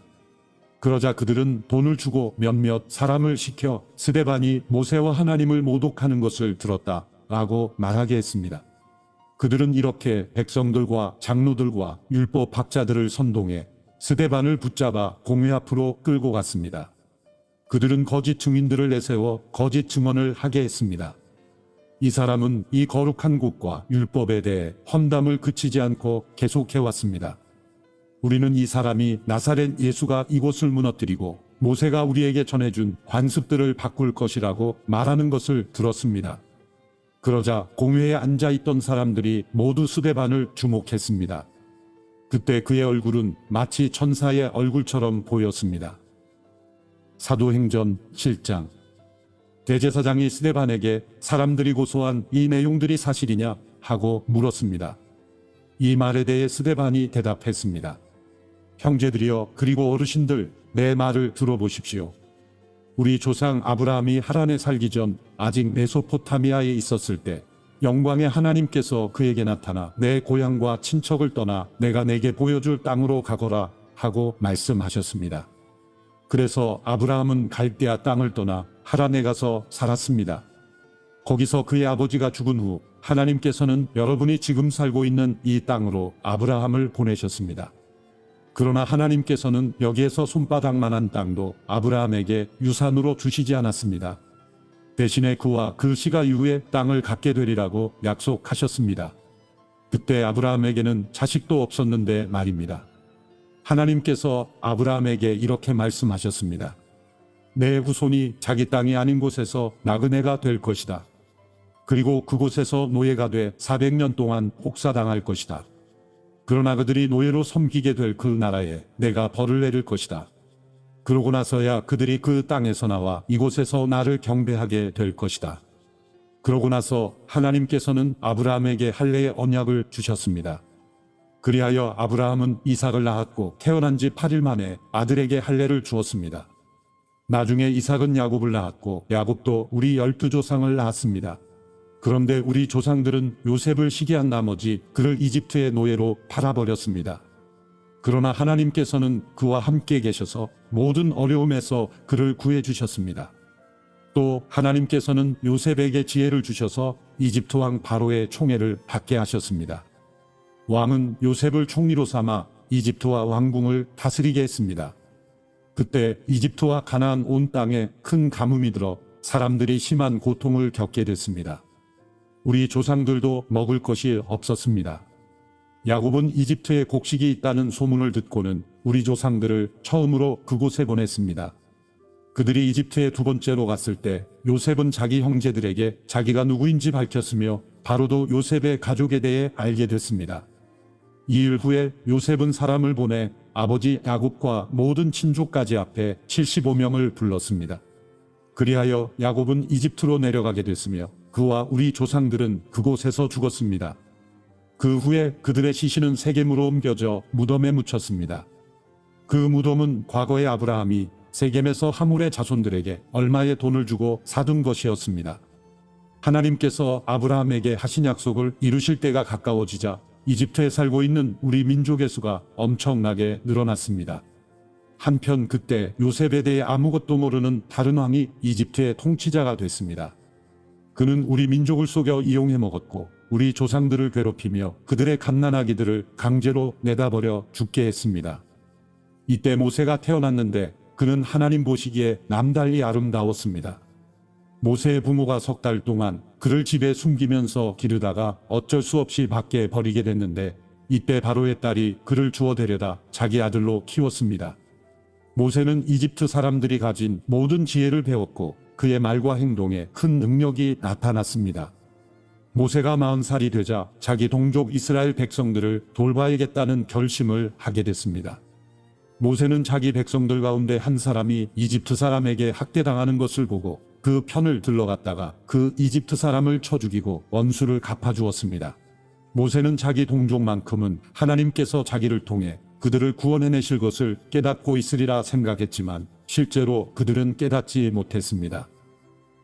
Speaker 1: 그러자 그들은 돈을 주고 몇몇 사람을 시켜 스데반이 모세와 하나님을 모독하는 것을 들었다라고 말하게 했습니다. 그들은 이렇게 백성들과 장로들과 율법학자들을 선동해 스데반을 붙잡아 공회 앞으로 끌고 갔습니다. 그들은 거짓 증인들을 내세워 거짓 증언을 하게 했습니다. 이 사람은 이 거룩한 곳과 율법에 대해 험담을 그치지 않고 계속해왔습니다. 우리는 이 사람이 나사렛 예수가 이곳을 무너뜨리고 모세가 우리에게 전해준 관습들을 바꿀 것이라고 말하는 것을 들었습니다. 그러자 공회에 앉아있던 사람들이 모두 스데반을 주목했습니다. 그때 그의 얼굴은 마치 천사의 얼굴처럼 보였습니다. 사도행전 7장. 대제사장이 스데반에게 사람들이 고소한 이 내용들이 사실이냐 하고 물었습니다. 이 말에 대해 스데반이 대답했습니다. 형제들이여, 그리고 어르신들, 내 말을 들어보십시오. 우리 조상 아브라함이 하란에 살기 전 아직 메소포타미아에 있었을 때 영광의 하나님께서 그에게 나타나 내 고향과 친척을 떠나 내가 내게 보여줄 땅으로 가거라 하고 말씀하셨습니다. 그래서 아브라함은 갈대아 땅을 떠나 하란에 가서 살았습니다. 거기서 그의 아버지가 죽은 후 하나님께서는 여러분이 지금 살고 있는 이 땅으로 아브라함을 보내셨습니다. 그러나 하나님께서는 여기에서 손바닥만한 땅도 아브라함에게 유산으로 주시지 않았습니다. 대신에 그와 그 시가 이후에 땅을 갖게 되리라고 약속하셨습니다. 그때 아브라함에게는 자식도 없었는데 말입니다. 하나님께서 아브라함에게 이렇게 말씀하셨습니다. 내 후손이 자기 땅이 아닌 곳에서 나그네가 될 것이다. 그리고 그곳에서 노예가 돼 400년 동안 복사당할 것이다. 그러나 그들이 노예로 섬기게 될 그 나라에 내가 벌을 내릴 것이다. 그러고 나서야 그들이 그 땅에서 나와 이곳에서 나를 경배하게 될 것이다. 그러고 나서 하나님께서는 아브라함에게 할례의 언약을 주셨습니다. 그리하여 아브라함은 이삭을 낳았고 태어난 지 8일 만에 아들에게 할례를 주었습니다. 나중에 이삭은 야곱을 낳았고 야곱도 우리 12조상을 낳았습니다. 그런데 우리 조상들은 요셉을 시기한 나머지 그를 이집트의 노예로 팔아버렸습니다. 그러나 하나님께서는 그와 함께 계셔서 모든 어려움에서 그를 구해주셨습니다. 또 하나님께서는 요셉에게 지혜를 주셔서 이집트 왕 바로의 총애를 받게 하셨습니다. 왕은 요셉을 총리로 삼아 이집트와 왕궁을 다스리게 했습니다. 그때 이집트와 가나안 온 땅에 큰 가뭄이 들어 사람들이 심한 고통을 겪게 됐습니다. 우리 조상들도 먹을 것이 없었습니다. 야곱은 이집트에 곡식이 있다는 소문을 듣고는 우리 조상들을 처음으로 그곳에 보냈습니다. 그들이 이집트에 두 번째로 갔을 때 요셉은 자기 형제들에게 자기가 누구인지 밝혔으며 바로도 요셉의 가족에 대해 알게 됐습니다. 2일 후에 요셉은 사람을 보내 아버지 야곱과 모든 친족까지 앞에 75명을 불렀습니다. 그리하여 야곱은 이집트로 내려가게 됐으며 그와 우리 조상들은 그곳에서 죽었습니다. 그 후에 그들의 시신은 세겜으로 옮겨져 무덤에 묻혔습니다. 그 무덤은 과거에 아브라함이 세겜에서 하물의 자손들에게 얼마의 돈을 주고 사둔 것이었습니다. 하나님께서 아브라함에게 하신 약속을 이루실 때가 가까워지자 이집트에 살고 있는 우리 민족의 수가 엄청나게 늘어났습니다. 한편 그때 요셉에 대해 아무것도 모르는 다른 왕이 이집트의 통치자가 됐습니다. 그는 우리 민족을 속여 이용해 먹었고 우리 조상들을 괴롭히며 그들의 갓난아기들을 강제로 내다버려 죽게 했습니다. 이때 모세가 태어났는데 그는 하나님 보시기에 남달리 아름다웠습니다. 모세의 부모가 3달 동안 그를 집에 숨기면서 기르다가 어쩔 수 없이 밖에 버리게 됐는데 이때 바로의 딸이 그를 주워 데려다 자기 아들로 키웠습니다. 모세는 이집트 사람들이 가진 모든 지혜를 배웠고 그의 말과 행동에 큰 능력이 나타났습니다. 모세가 40살이 되자 자기 동족 이스라엘 백성들을 돌봐야겠다는 결심을 하게 됐습니다. 모세는 자기 백성들 가운데 한 사람이 이집트 사람에게 학대당하는 것을 보고 그 편을 들러갔다가 그 이집트 사람을 쳐 죽이고 원수를 갚아주었습니다. 모세는 자기 동족만큼은 하나님께서 자기를 통해 그들을 구원해내실 것을 깨닫고 있으리라 생각했지만 실제로 그들은 깨닫지 못했습니다.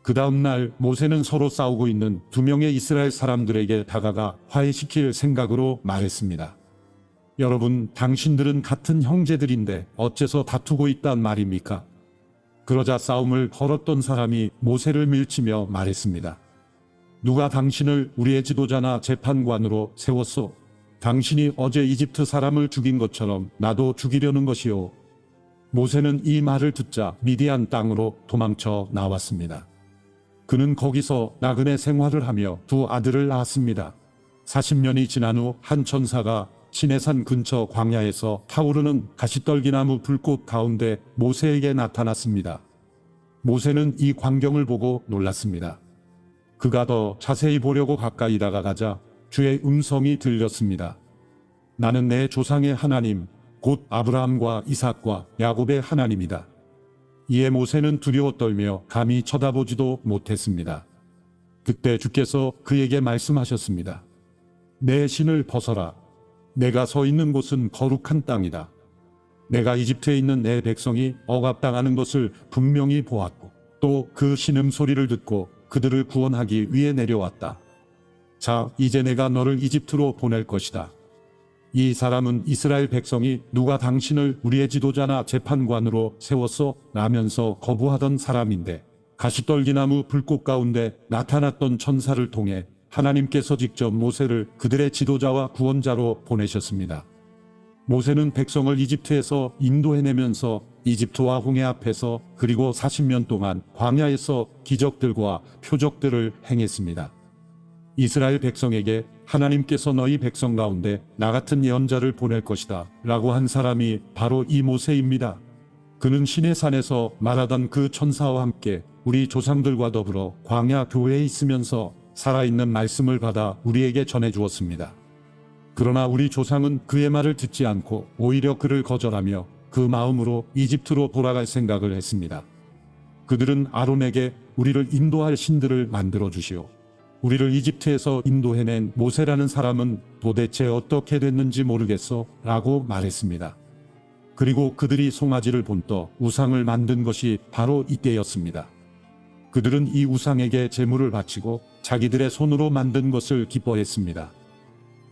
Speaker 1: 그 다음 날 모세는 서로 싸우고 있는 2명의 이스라엘 사람들에게 다가가 화해시킬 생각으로 말했습니다. 여러분, 당신들은 같은 형제들인데 어째서 다투고 있단 말입니까? 그러자 싸움을 걸었던 사람이 모세를 밀치며 말했습니다. 누가 당신을 우리의 지도자나 재판관으로 세웠소? 당신이 어제 이집트 사람을 죽인 것처럼 나도 죽이려는 것이요. 모세는 이 말을 듣자 미디안 땅으로 도망쳐 나왔습니다. 그는 거기서 나그네 생활을 하며 2 아들을 낳았습니다. 40년이 지난 후 한 천사가 시내산 근처 광야에서 타오르는 가시떨기나무 불꽃 가운데 모세에게 나타났습니다. 모세는 이 광경을 보고 놀랐습니다. 그가 더 자세히 보려고 가까이 다가가자 주의 음성이 들렸습니다. 나는 내 조상의 하나님, 곧 아브라함과 이삭과 야곱의 하나님이다. 이에 모세는 두려워 떨며 감히 쳐다보지도 못했습니다. 그때 주께서 그에게 말씀하셨습니다. 내 신을 벗어라. 내가 서 있는 곳은 거룩한 땅이다. 내가 이집트에 있는 내 백성이 억압당하는 것을 분명히 보았고 또 그 신음소리를 듣고 그들을 구원하기 위해 내려왔다. 자, 이제 내가 너를 이집트로 보낼 것이다. 이 사람은 이스라엘 백성이 누가 당신을 우리의 지도자나 재판관으로 세웠어? 라면서 거부하던 사람인데 가시떨기나무 불꽃 가운데 나타났던 천사를 통해 하나님께서 직접 모세를 그들의 지도자와 구원자로 보내셨습니다. 모세는 백성을 이집트에서 인도해내면서 이집트와 홍해 앞에서 그리고 40년 동안 광야에서 기적들과 표적들을 행했습니다. 이스라엘 백성에게 하나님께서 너희 백성 가운데 나 같은 예언자를 보낼 것이다 라고 한 사람이 바로 이 모세입니다. 그는 시내산에서 말하던 그 천사와 함께 우리 조상들과 더불어 광야 교회에 있으면서 살아있는 말씀을 받아 우리에게 전해주었습니다. 그러나 우리 조상은 그의 말을 듣지 않고 오히려 그를 거절하며 그 마음으로 이집트로 돌아갈 생각을 했습니다. 그들은 아론에게 우리를 인도할 신들을 만들어 주시오. 우리를 이집트에서 인도해낸 모세라는 사람은 도대체 어떻게 됐는지 모르겠어 라고 말했습니다. 그리고 그들이 송아지를 본떠 우상을 만든 것이 바로 이때였습니다. 그들은 이 우상에게 제물을 바치고 자기들의 손으로 만든 것을 기뻐했습니다.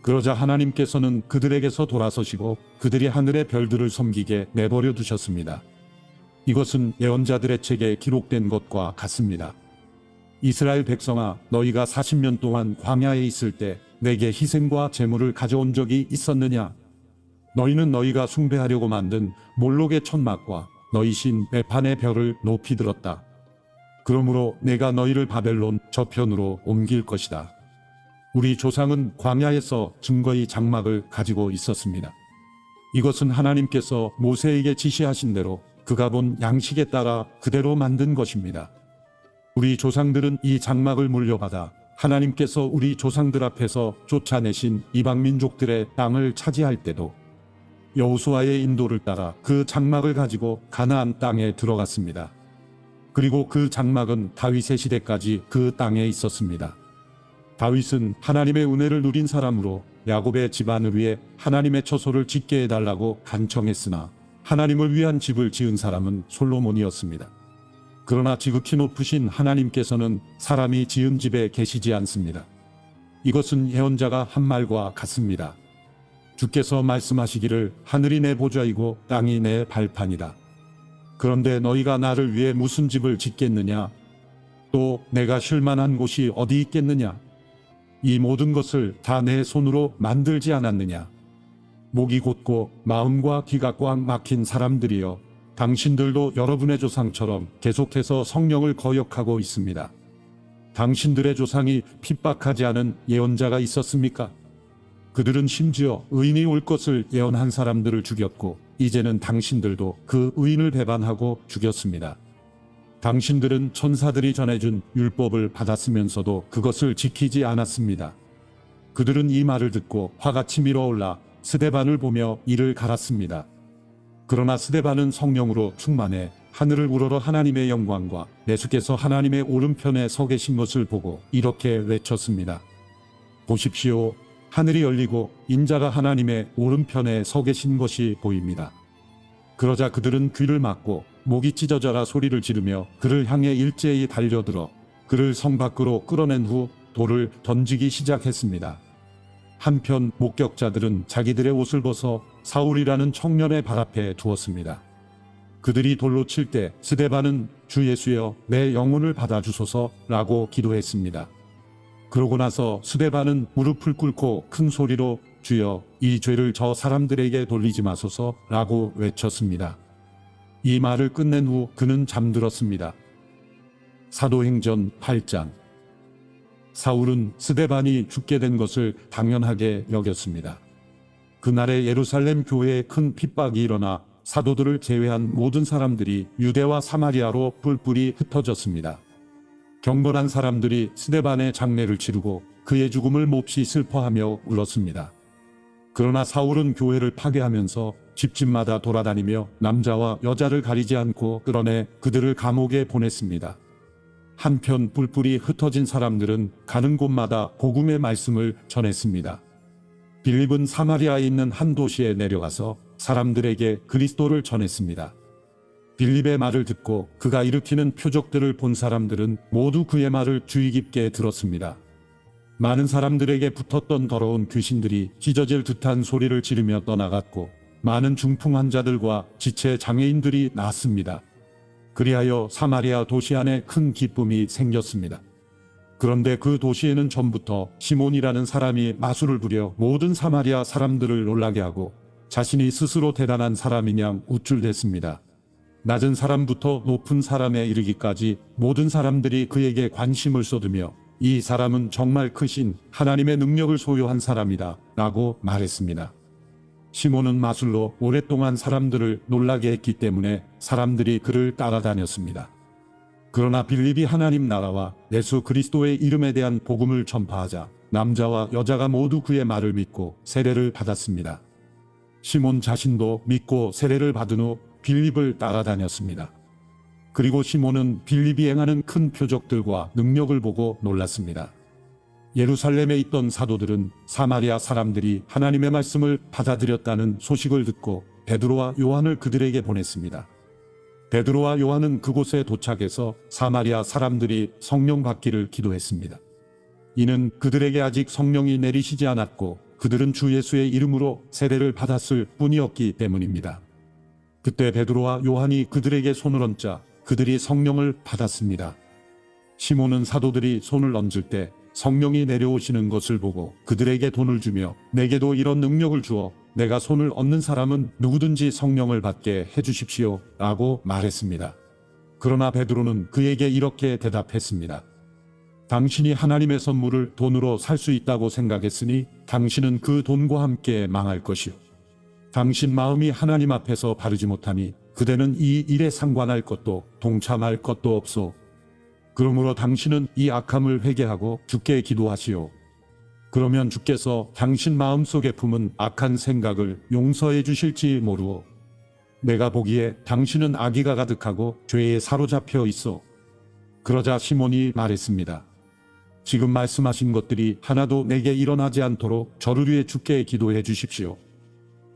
Speaker 1: 그러자 하나님께서는 그들에게서 돌아서시고 그들이 하늘의 별들을 섬기게 내버려 두셨습니다. 이것은 예언자들의 책에 기록된 것과 같습니다. 이스라엘 백성아, 너희가 40년 동안 광야에 있을 때 내게 희생과 제물을 가져온 적이 있었느냐? 너희는 너희가 숭배하려고 만든 몰록의 천막과 너희 신 베판의 별을 높이 들었다. 그러므로 내가 너희를 바벨론 저편으로 옮길 것이다. 우리 조상은 광야에서 증거의 장막을 가지고 있었습니다. 이것은 하나님께서 모세에게 지시하신 대로 그가 본 양식에 따라 그대로 만든 것입니다. 우리 조상들은 이 장막을 물려받아 하나님께서 우리 조상들 앞에서 쫓아내신 이방 민족들의 땅을 차지할 때도 여호수아의 인도를 따라 그 장막을 가지고 가나안 땅에 들어갔습니다. 그리고 그 장막은 다윗의 시대까지 그 땅에 있었습니다. 다윗은 하나님의 은혜를 누린 사람으로 야곱의 집안을 위해 하나님의 처소를 짓게 해달라고 간청했으나 하나님을 위한 집을 지은 사람은 솔로몬이었습니다. 그러나 지극히 높으신 하나님께서는 사람이 지은 집에 계시지 않습니다. 이것은 예언자가 한 말과 같습니다. 주께서 말씀하시기를 하늘이 내 보좌이고 땅이 내 발판이다. 그런데 너희가 나를 위해 무슨 집을 짓겠느냐? 또 내가 쉴 만한 곳이 어디 있겠느냐? 이 모든 것을 다 내 손으로 만들지 않았느냐? 목이 곧고 마음과 귀가 꽉 막힌 사람들이여, 당신들도 여러분의 조상처럼 계속해서 성령을 거역하고 있습니다. 당신들의 조상이 핍박하지 않은 예언자가 있었습니까? 그들은 심지어 의인이 올 것을 예언한 사람들을 죽였고 이제는 당신들도 그 의인을 배반하고 죽였습니다. 당신들은 천사들이 전해준 율법을 받았으면서도 그것을 지키지 않았습니다. 그들은 이 말을 듣고 화가 치밀어 올라 스데반을 보며 이를 갈았습니다. 그러나 스데반은 성령으로 충만해 하늘을 우러러 하나님의 영광과 예수께서 하나님의 오른편에 서 계신 것을 보고 이렇게 외쳤습니다. 보십시오. 하늘이 열리고 인자가 하나님의 오른편에 서 계신 것이 보입니다. 그러자 그들은 귀를 막고 목이 찢어져라 소리를 지르며 그를 향해 일제히 달려들어 그를 성 밖으로 끌어낸 후 돌을 던지기 시작했습니다. 한편 목격자들은 자기들의 옷을 벗어 사울이라는 청년의 발 앞에 두었습니다. 그들이 돌로 칠 때 스데반은 주 예수여 내 영혼을 받아주소서 라고 기도했습니다. 그러고 나서 스데반은 무릎을 꿇고 큰 소리로 주여 이 죄를 저 사람들에게 돌리지 마소서 라고 외쳤습니다. 이 말을 끝낸 후 그는 잠들었습니다. 사도행전 8장. 사울은 스데반이 죽게 된 것을 당연하게 여겼습니다. 그날에 예루살렘 교회에 큰 핍박이 일어나 사도들을 제외한 모든 사람들이 유대와 사마리아로 뿔뿔이 흩어졌습니다. 경건한 사람들이 스데반의 장례를 치르고 그의 죽음을 몹시 슬퍼하며 울었습니다. 그러나 사울은 교회를 파괴하면서 집집마다 돌아다니며 남자와 여자를 가리지 않고 끌어내 그들을 감옥에 보냈습니다. 한편 뿔뿔이 흩어진 사람들은 가는 곳마다 복음의 말씀을 전했습니다. 빌립은 사마리아에 있는 한 도시에 내려가서 사람들에게 그리스도를 전했습니다. 빌립의 말을 듣고 그가 일으키는 표적들을 본 사람들은 모두 그의 말을 주의 깊게 들었습니다. 많은 사람들에게 붙었던 더러운 귀신들이 찢어질 듯한 소리를 지르며 떠나갔고 많은 중풍 환자들과 지체 장애인들이 나았습니다. 그리하여 사마리아 도시 안에 큰 기쁨이 생겼습니다. 그런데 그 도시에는 전부터 시몬이라는 사람이 마술을 부려 모든 사마리아 사람들을 놀라게 하고 자신이 스스로 대단한 사람인 양 우쭐댔습니다. 낮은 사람부터 높은 사람에 이르기까지 모든 사람들이 그에게 관심을 쏟으며 이 사람은 정말 크신 하나님의 능력을 소유한 사람이다 라고 말했습니다. 시몬은 마술로 오랫동안 사람들을 놀라게 했기 때문에 사람들이 그를 따라다녔습니다. 그러나 빌립이 하나님 나라와 예수 그리스도의 이름에 대한 복음을 전파하자 남자와 여자가 모두 그의 말을 믿고 세례를 받았습니다. 시몬 자신도 믿고 세례를 받은 후 빌립을 따라다녔습니다. 그리고 시몬은 빌립이 행하는 큰 표적들과 능력을 보고 놀랐습니다. 예루살렘에 있던 사도들은 사마리아 사람들이 하나님의 말씀을 받아들였다는 소식을 듣고 베드로와 요한을 그들에게 보냈습니다. 베드로와 요한은 그곳에 도착해서 사마리아 사람들이 성령 받기를 기도했습니다. 이는 그들에게 아직 성령이 내리시지 않았고 그들은 주 예수의 이름으로 세례를 받았을 뿐이었기 때문입니다. 그때 베드로와 요한이 그들에게 손을 얹자 그들이 성령을 받았습니다. 시몬은 사도들이 손을 얹을 때 성령이 내려오시는 것을 보고 그들에게 돈을 주며 내게도 이런 능력을 주어 내가 손을 얹는 사람은 누구든지 성령을 받게 해주십시오 라고 말했습니다. 그러나 베드로는 그에게 이렇게 대답했습니다. 당신이 하나님의 선물을 돈으로 살 수 있다고 생각했으니 당신은 그 돈과 함께 망할 것이요. 당신 마음이 하나님 앞에서 바르지 못하니 그대는 이 일에 상관할 것도 동참할 것도 없소. 그러므로 당신은 이 악함을 회개하고 주께 기도하시오. 그러면 주께서 당신 마음속에 품은 악한 생각을 용서해 주실지 모르오. 내가 보기에 당신은 악의가 가득하고 죄에 사로잡혀 있어. 그러자 시몬이 말했습니다. 지금 말씀하신 것들이 하나도 내게 일어나지 않도록 저를 위해 주께 기도해 주십시오.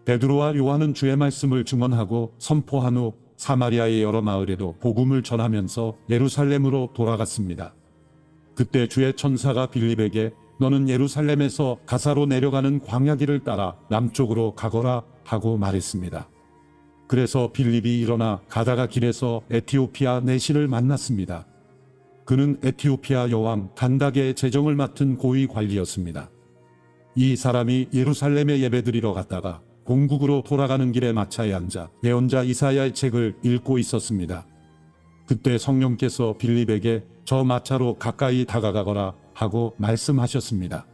Speaker 1: 베드로와 요한은 주의 말씀을 증언하고 선포한 후 사마리아의 여러 마을에도 복음을 전하면서 예루살렘으로 돌아갔습니다. 그때 주의 천사가 빌립에게 너는 예루살렘에서 가사로 내려가는 광야길을 따라 남쪽으로 가거라 하고 말했습니다. 그래서 빌립이 일어나 가다가 길에서 에티오피아 내신을 만났습니다. 그는 에티오피아 여왕 간다게의 재정을 맡은 고위 관리였습니다. 이 사람이 예루살렘에 예배드리러 갔다가 본국으로 돌아가는 길에 마차에 앉아 예언자 이사야의 책을 읽고 있었습니다. 그때 성령께서 빌립에게 저 마차로 가까이 다가가거라 하고 말씀하셨습니다.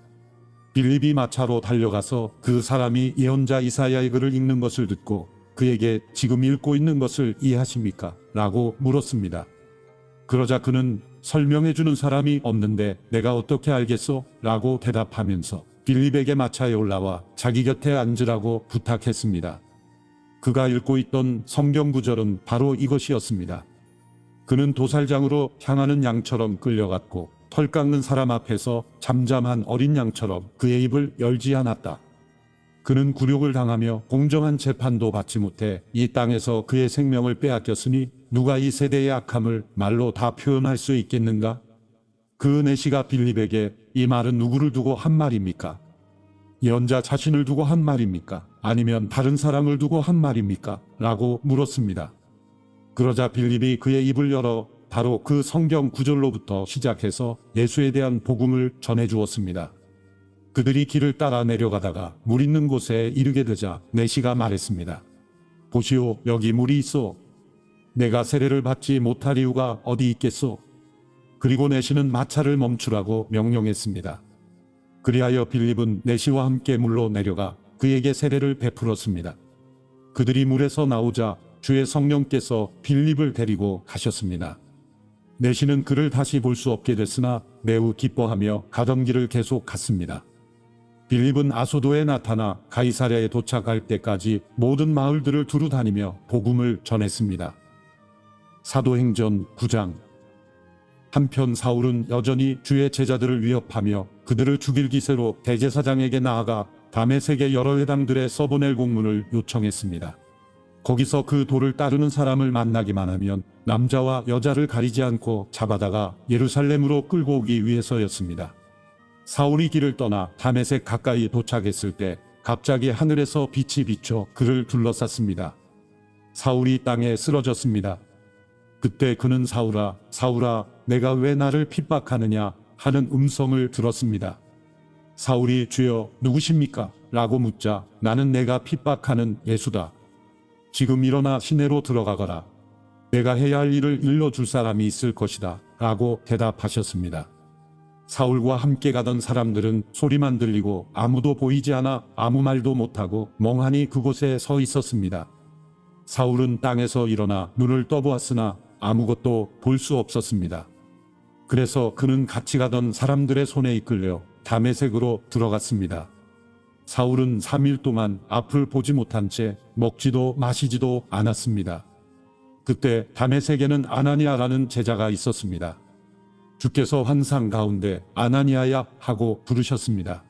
Speaker 1: 빌립이 마차로 달려가서 그 사람이 예언자 이사야의 글을 읽는 것을 듣고 그에게 지금 읽고 있는 것을 이해하십니까? 라고 물었습니다. 그러자 그는 설명해주는 사람이 없는데 내가 어떻게 알겠소? 라고 대답하면서 빌립에게 마차에 올라와 자기 곁에 앉으라고 부탁했습니다. 그가 읽고 있던 성경 구절은 바로 이것이었습니다. 그는 도살장으로 향하는 양처럼 끌려갔고 털 깎는 사람 앞에서 잠잠한 어린 양처럼 그의 입을 열지 않았다. 그는 굴욕을 당하며 공정한 재판도 받지 못해 이 땅에서 그의 생명을 빼앗겼으니 누가 이 세대의 악함을 말로 다 표현할 수 있겠는가? 그 내시가 빌립에게 이 말은 누구를 두고 한 말입니까? 예언자 자신을 두고 한 말입니까? 아니면 다른 사람을 두고 한 말입니까? 라고 물었습니다. 그러자 빌립이 그의 입을 열어 바로 그 성경 구절로부터 시작해서 예수에 대한 복음을 전해주었습니다. 그들이 길을 따라 내려가다가 물 있는 곳에 이르게 되자 내시가 말했습니다. 보시오, 여기 물이 있어. 내가 세례를 받지 못할 이유가 어디 있겠소? 그리고 내시는 마차를 멈추라고 명령했습니다. 그리하여 빌립은 내시와 함께 물로 내려가 그에게 세례를 베풀었습니다. 그들이 물에서 나오자 주의 성령께서 빌립을 데리고 가셨습니다. 내시는 그를 다시 볼 수 없게 됐으나 매우 기뻐하며 가던 길을 계속 갔습니다. 빌립은 아소도에 나타나 가이사랴에 도착할 때까지 모든 마을들을 두루 다니며 복음을 전했습니다. 사도행전 9장. 한편 사울은 여전히 주의 제자들을 위협하며 그들을 죽일 기세로 대제사장에게 나아가 다메섹의 여러 회당들에 써보낼 공문을 요청했습니다. 거기서 그 도를 따르는 사람을 만나기만 하면 남자와 여자를 가리지 않고 잡아다가 예루살렘으로 끌고 오기 위해서였습니다. 사울이 길을 떠나 다메섹 가까이 도착했을 때 갑자기 하늘에서 빛이 비춰 그를 둘러쌌습니다. 사울이 땅에 쓰러졌습니다. 그때 그는 사울아, 사울아, 내가 왜 나를 핍박하느냐 하는 음성을 들었습니다. 사울이 주여 누구십니까? 라고 묻자 나는 내가 핍박하는 예수다. 지금 일어나 시내로 들어가거라. 내가 해야 할 일을 일러줄 사람이 있을 것이다. 라고 대답하셨습니다. 사울과 함께 가던 사람들은 소리만 들리고 아무도 보이지 않아 아무 말도 못하고 멍하니 그곳에 서 있었습니다. 사울은 땅에서 일어나 눈을 떠보았으나 아무것도 볼 수 없었습니다. 그래서 그는 같이 가던 사람들의 손에 이끌려 다메섹으로 들어갔습니다. 사울은 3일 동안 앞을 보지 못한 채 먹지도 마시지도 않았습니다. 그때 다메섹에는 아나니아라는 제자가 있었습니다. 주께서 환상 가운데 아나니아야 하고 부르셨습니다.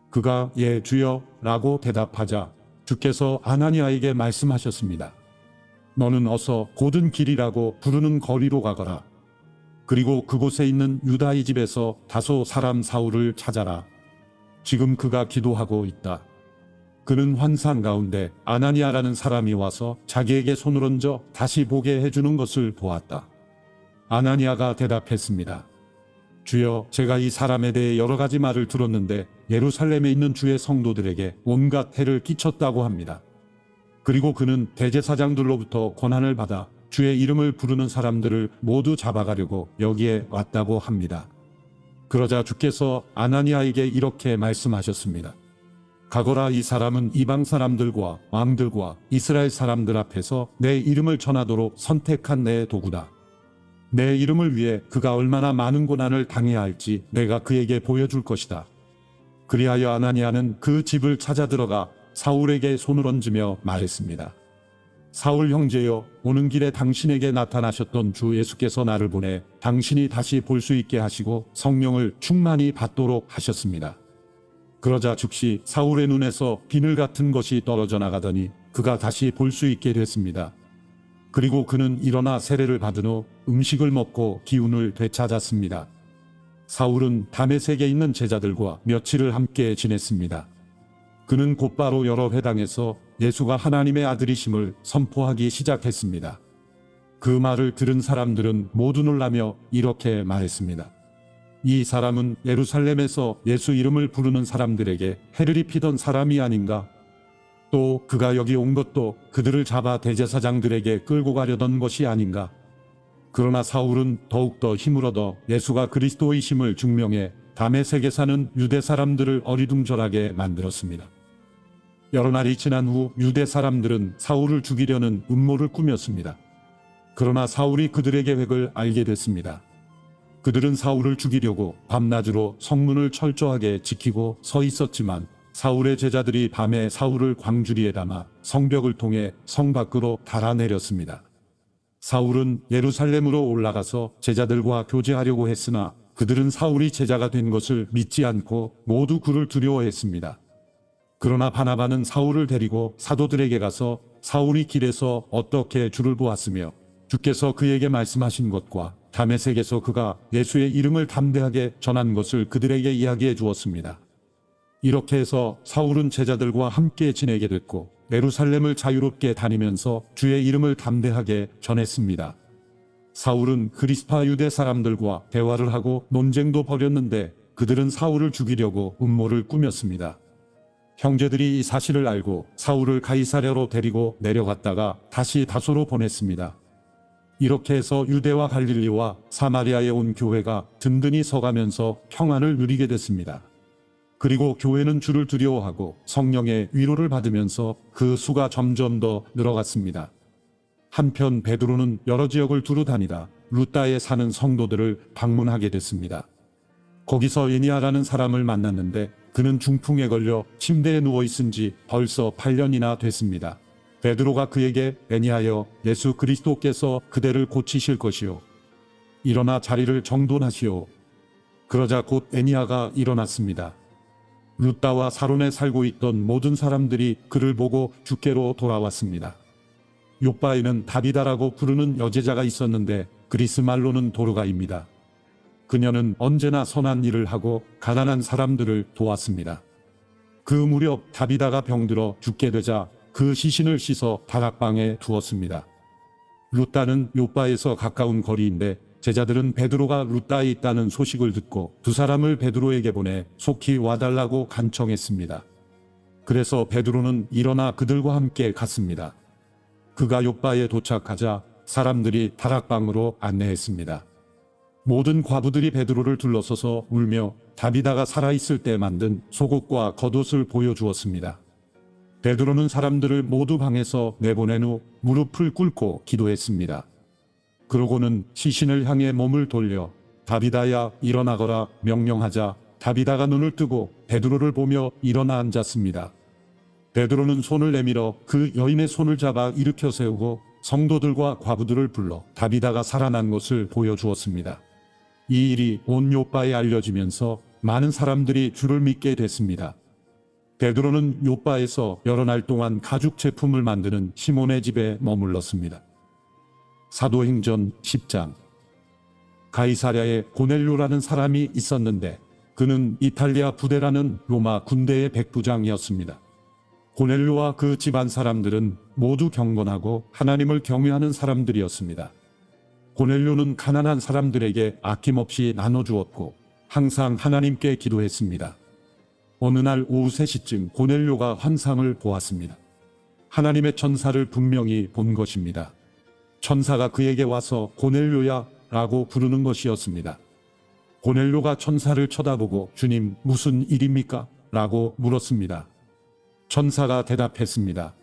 Speaker 1: 그가 예 주여 라고 대답하자 주께서 아나니아에게 말씀하셨습니다. 너는 어서 곧은 길이라고 부르는 거리로 가거라. 그리고 그곳에 있는 유다의 집에서 다소 사람 사울을 찾아라. 지금 그가 기도하고 있다. 그는 환상 가운데 아나니아라는 사람이 와서 자기에게 손을 얹어 다시 보게 해주는 것을 보았다. 아나니아가 대답했습니다. 주여, 제가 이 사람에 대해 여러 가지 말을 들었는데 예루살렘에 있는 주의 성도들에게 온갖 해를 끼쳤다고 합니다. 그리고 그는 대제사장들로부터 권한을 받아 주의 이름을 부르는 사람들을 모두 잡아가려고 여기에 왔다고 합니다. 그러자 주께서 아나니아에게 이렇게 말씀하셨습니다. 가거라. 이 사람은 이방 사람들과 왕들과 이스라엘 사람들 앞에서 내 이름을 전하도록 선택한 내 도구다. 내 이름을 위해 그가 얼마나 많은 고난을 당해야 할지 내가 그에게 보여줄 것이다. 그리하여 아나니아는 그 집을 찾아 들어가 사울에게 손을 얹으며 말했습니다. 사울 형제여, 오는 길에 당신에게 나타나셨던 주 예수께서 나를 보내 당신이 다시 볼 수 있게 하시고 성령을 충만히 받도록 하셨습니다. 그러자 즉시 사울의 눈에서 비늘 같은 것이 떨어져 나가더니 그가 다시 볼 수 있게 됐습니다. 그리고 그는 일어나 세례를 받은 후 음식을 먹고 기운을 되찾았습니다. 사울은 다메섹에 있는 제자들과 며칠을 함께 지냈습니다. 그는 곧바로 여러 회당에서 예수가 하나님의 아들이심을 선포하기 시작했습니다. 그 말을 들은 사람들은 모두 놀라며 이렇게 말했습니다. 이 사람은 예루살렘에서 예수 이름을 부르는 사람들에게 해를 입히던 사람이 아닌가? 또 그가 여기 온 것도 그들을 잡아 대제사장들에게 끌고 가려던 것이 아닌가? 그러나 사울은 더욱더 힘을 얻어 예수가 그리스도이심을 증명해 다메섹에 사는 유대 사람들을 어리둥절하게 만들었습니다. 여러 날이 지난 후 유대 사람들은 사울을 죽이려는 음모를 꾸몄습니다. 그러나 사울이 그들의 계획을 알게 됐습니다. 그들은 사울을 죽이려고 밤낮으로 성문을 철저하게 지키고 서 있었지만 사울의 제자들이 밤에 사울을 광주리에 담아 성벽을 통해 성 밖으로 달아내렸습니다. 사울은 예루살렘으로 올라가서 제자들과 교제하려고 했으나 그들은 사울이 제자가 된 것을 믿지 않고 모두 그를 두려워했습니다. 그러나 바나바는 사울을 데리고 사도들에게 가서 사울이 길에서 어떻게 주를 보았으며 주께서 그에게 말씀하신 것과 다메섹에서 그가 예수의 이름을 담대하게 전한 것을 그들에게 이야기해 주었습니다. 이렇게 해서 사울은 제자들과 함께 지내게 됐고 예루살렘을 자유롭게 다니면서 주의 이름을 담대하게 전했습니다. 사울은 그리스파 유대 사람들과 대화를 하고 논쟁도 벌였는데 그들은 사울을 죽이려고 음모를 꾸몄습니다. 형제들이 이 사실을 알고 사울을 가이사랴로 데리고 내려갔다가 다시 다소로 보냈습니다. 이렇게 해서 유대와 갈릴리와 사마리아에 온 교회가 든든히 서가면서 평안을 누리게 됐습니다. 그리고 교회는 주를 두려워하고 성령의 위로를 받으면서 그 수가 점점 더 늘어갔습니다. 한편 베드로는 여러 지역을 두루 다니다 루따에 사는 성도들을 방문하게 됐습니다. 거기서 에니아라는 사람을 만났는데 그는 중풍에 걸려 침대에 누워있은 지 벌써 8년이나 됐습니다. 베드로가 그에게 에니아여, 예수 그리스도께서 그대를 고치실 것이요. 일어나 자리를 정돈하시오. 그러자 곧 에니아가 일어났습니다. 루다와 사론에 살고 있던 모든 사람들이 그를 보고 주께로 돌아왔습니다. 요바에는 다비다라고 부르는 여제자가 있었는데 그리스 말로는 도르가입니다. 그녀는 언제나 선한 일을 하고 가난한 사람들을 도왔습니다. 그 무렵 다비다가 병들어 죽게 되자 그 시신을 씻어 다락방에 두었습니다. 루다는 요바에서 가까운 거리인데 제자들은 베드로가 루다에 있다는 소식을 듣고 두 사람을 베드로에게 보내 속히 와달라고 간청했습니다. 그래서 베드로는 일어나 그들과 함께 갔습니다. 그가 요바에 도착하자 사람들이 다락방으로 안내했습니다. 모든 과부들이 베드로를 둘러서서 울며 다비다가 살아있을 때 만든 속옷과 겉옷을 보여주었습니다. 베드로는 사람들을 모두 방에서 내보낸 후 무릎을 꿇고 기도했습니다. 그러고는 시신을 향해 몸을 돌려 다비다야 일어나거라 명령하자 다비다가 눈을 뜨고 베드로를 보며 일어나 앉았습니다. 베드로는 손을 내밀어 그 여인의 손을 잡아 일으켜 세우고 성도들과 과부들을 불러 다비다가 살아난 것을 보여주었습니다. 이 일이 온 요바에 알려지면서 많은 사람들이 주를 믿게 됐습니다. 베드로는 요바에서 여러 날 동안 가죽 제품을 만드는 시몬의 집에 머물렀습니다. 사도행전 10장. 가이사랴에 고넬료라는 사람이 있었는데 그는 이탈리아 부대라는 로마 군대의 백부장이었습니다. 고넬료와 그 집안 사람들은 모두 경건하고 하나님을 경외하는 사람들이었습니다. 고넬료는 가난한 사람들에게 아낌없이 나눠주었고 항상 하나님께 기도했습니다. 어느 날 오후 3시쯤 고넬료가 환상을 보았습니다. 하나님의 천사를 분명히 본 것입니다. 천사가 그에게 와서 고넬료야 라고 부르는 것이었습니다. 고넬료가 천사를 쳐다보고 주님 무슨 일입니까? 라고 물었습니다. 천사가 대답했습니다.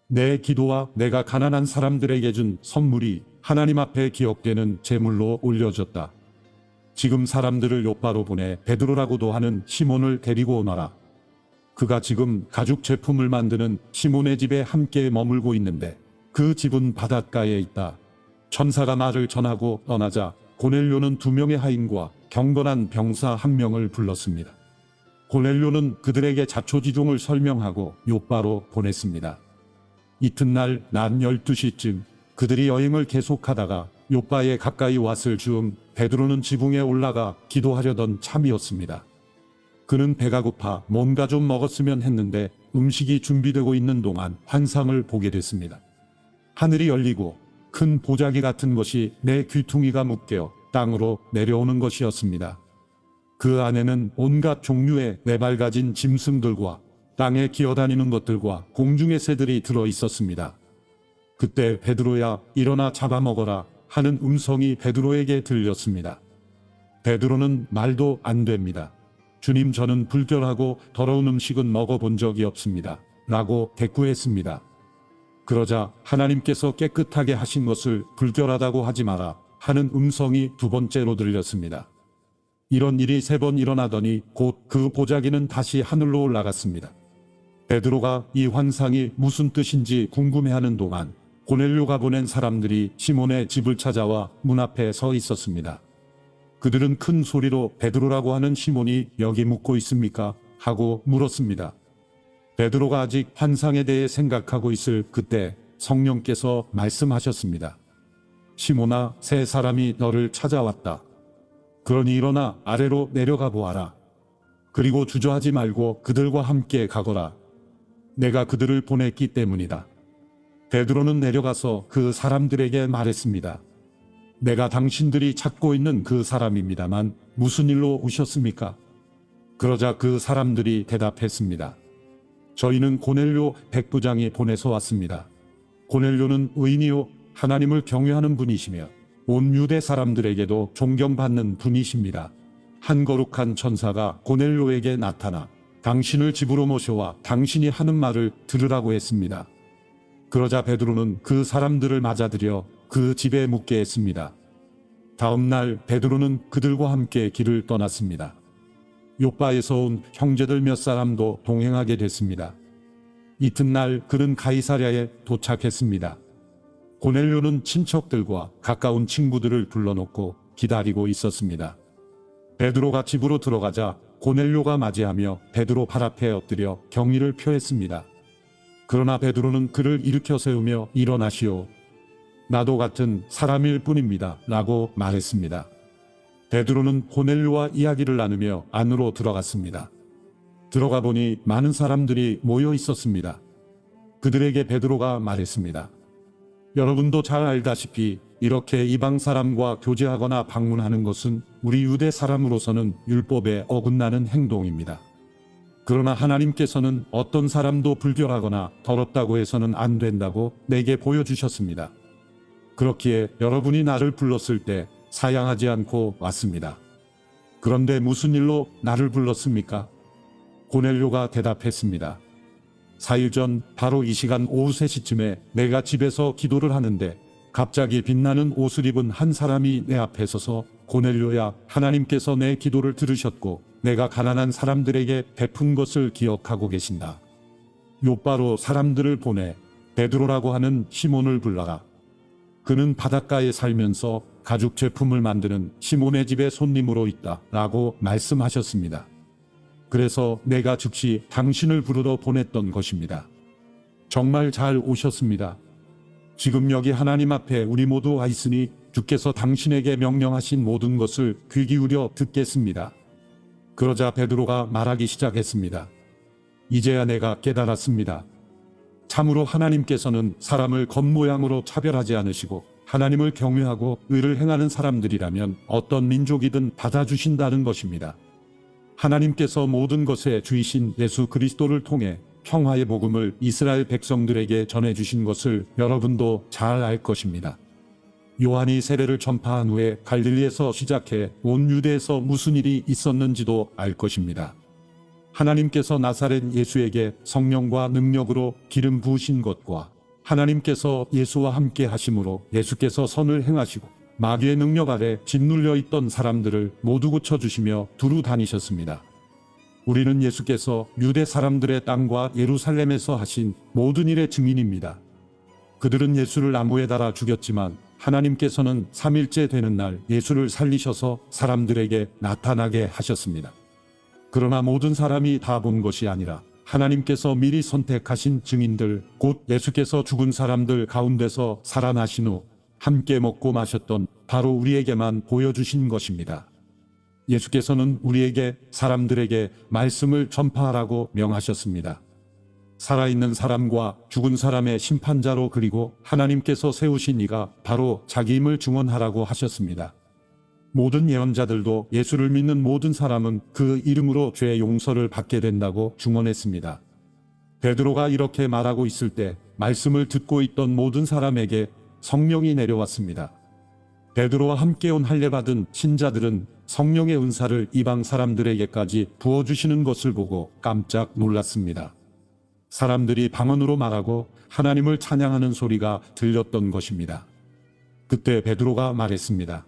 Speaker 1: 내 기도와 내가 가난한 사람들에게 준 선물이 하나님 앞에 기억되는 제물로 올려졌다. 지금 사람들을 요바로 보내 베드로라고도 하는 시몬을 데리고 오너라. 그가 지금 가죽 제품을 만드는 시몬의 집에 함께 머물고 있는데 그 집은 바닷가에 있다. 천사가 말을 전하고 떠나자 고넬료는 2명의 하인과 경건한 병사 1명을 불렀습니다. 고넬료는 그들에게 자초지종을 설명하고 요바로 보냈습니다. 이튿날 낮 12시쯤 그들이 여행을 계속하다가 요바에 가까이 왔을 즈음 베드로는 지붕에 올라가 기도하려던 참이었습니다. 그는 배가 고파 뭔가 좀 먹었으면 했는데 음식이 준비되고 있는 동안 환상을 보게 됐습니다. 하늘이 열리고 큰 보자기 같은 것이 내 귀퉁이가 묶여 땅으로 내려오는 것이었습니다. 그 안에는 온갖 종류의 4발 가진 짐승들과 땅에 기어다니는 것들과 공중의 새들이 들어 있었습니다. 그때 베드로야 일어나 잡아먹어라 하는 음성이 베드로에게 들렸습니다. 베드로는 말도 안 됩니다. 주님 저는 불결하고 더러운 음식은 먹어본 적이 없습니다. 라고 대꾸했습니다. 그러자 하나님께서 깨끗하게 하신 것을 불결하다고 하지 마라 하는 음성이 2번째로 들렸습니다. 이런 일이 3번 일어나더니 곧 그 보자기는 다시 하늘로 올라갔습니다. 베드로가 이 환상이 무슨 뜻인지 궁금해하는 동안 고넬료가 보낸 사람들이 시몬의 집을 찾아와 문 앞에 서 있었습니다. 그들은 큰 소리로 베드로라고 하는 시몬이 여기 묵고 있습니까? 하고 물었습니다. 베드로가 아직 환상에 대해 생각하고 있을 그때 성령께서 말씀하셨습니다. 시몬아, 3사람이 너를 찾아왔다. 그러니 일어나 아래로 내려가 보아라. 그리고 주저하지 말고 그들과 함께 가거라. 내가 그들을 보냈기 때문이다. 베드로는 내려가서 그 사람들에게 말했습니다. 내가 당신들이 찾고 있는 그 사람입니다만 무슨 일로 오셨습니까? 그러자 그 사람들이 대답했습니다. 저희는 고넬료 백부장이 보내서 왔습니다. 고넬료는 의인이요 하나님을 경외하는 분이시며 온 유대 사람들에게도 존경받는 분이십니다. 한 거룩한 천사가 고넬료에게 나타나 당신을 집으로 모셔와 당신이 하는 말을 들으라고 했습니다. 그러자 베드로는 그 사람들을 맞아들여 그 집에 묵게 했습니다. 다음 날 베드로는 그들과 함께 길을 떠났습니다. 요바에서 온 형제들 몇 사람도 동행하게 됐습니다. 이튿날 그는 가이사랴에 도착했습니다. 고넬료는 친척들과 가까운 친구들을 불러놓고 기다리고 있었습니다. 베드로가 집으로 들어가자 고넬료가 맞이하며 베드로 발 앞에 엎드려 경의를 표했습니다. 그러나 베드로는 그를 일으켜 세우며 일어나시오. 나도 같은 사람일 뿐입니다. 라고 말했습니다. 베드로는 고넬료와 이야기를 나누며 안으로 들어갔습니다. 들어가 보니 많은 사람들이 모여 있었습니다. 그들에게 베드로가 말했습니다. 여러분도 잘 알다시피 이렇게 이방 사람과 교제하거나 방문하는 것은 우리 유대 사람으로서는 율법에 어긋나는 행동입니다. 그러나 하나님께서는 어떤 사람도 불결하거나 더럽다고 해서는 안 된다고 내게 보여주셨습니다. 그렇기에 여러분이 나를 불렀을 때 사양하지 않고 왔습니다. 그런데 무슨 일로 나를 불렀습니까? 고넬료가 대답했습니다. 4일 전 바로 이 시간 오후 3시쯤에 내가 집에서 기도를 하는데 갑자기 빛나는 옷을 입은 한 사람이 내 앞에 서서 고넬료야, 하나님께서 내 기도를 들으셨고 내가 가난한 사람들에게 베푼 것을 기억하고 계신다. 요바로 사람들을 보내 베드로라고 하는 시몬을 불러라. 그는 바닷가에 살면서 가죽 제품을 만드는 시몬의 집에 손님으로 있다. 라고 말씀하셨습니다. 그래서 내가 즉시 당신을 부르러 보냈던 것입니다. 정말 잘 오셨습니다. 지금 여기 하나님 앞에 우리 모두 와 있으니 주께서 당신에게 명령하신 모든 것을 귀 기울여 듣겠습니다. 그러자 베드로가 말하기 시작했습니다. 이제야 내가 깨달았습니다. 참으로 하나님께서는 사람을 겉모양으로 차별하지 않으시고 하나님을 경외하고 의를 행하는 사람들이라면 어떤 민족이든 받아주신다는 것입니다. 하나님께서 모든 것의 주이신 예수 그리스도를 통해 평화의 복음을 이스라엘 백성들에게 전해주신 것을 여러분도 잘 알 것입니다. 요한이 세례를 전파한 후에 갈릴리에서 시작해 온 유대에서 무슨 일이 있었는지도 알 것입니다. 하나님께서 나사렛 예수에게 성령과 능력으로 기름 부으신 것과 하나님께서 예수와 함께 하심으로 예수께서 선을 행하시고 마귀의 능력 아래 짓눌려 있던 사람들을 모두 고쳐주시며 두루 다니셨습니다. 우리는 예수께서 유대 사람들의 땅과 예루살렘에서 하신 모든 일의 증인입니다. 그들은 예수를 나무에 달아 죽였지만 하나님께서는 3일째 되는 날 예수를 살리셔서 사람들에게 나타나게 하셨습니다. 그러나 모든 사람이 다 본 것이 아니라 하나님께서 미리 선택하신 증인들, 곧 예수께서 죽은 사람들 가운데서 살아나신 후 함께 먹고 마셨던 바로 우리에게만 보여주신 것입니다. 예수께서는 우리에게 사람들에게 말씀을 전파하라고 명하셨습니다. 살아있는 사람과 죽은 사람의 심판자로 그리고 하나님께서 세우신 이가 바로 자기임을 증언하라고 하셨습니다. 모든 예언자들도 예수를 믿는 모든 사람은 그 이름으로 죄 용서를 받게 된다고 증언했습니다. 베드로가 이렇게 말하고 있을 때 말씀을 듣고 있던 모든 사람에게 성령이 내려왔습니다. 베드로와 함께 온 할례받은 신자들은 성령의 은사를 이방 사람들에게까지 부어주시는 것을 보고 깜짝 놀랐습니다. 사람들이 방언으로 말하고 하나님을 찬양하는 소리가 들렸던 것입니다. 그때 베드로가 말했습니다.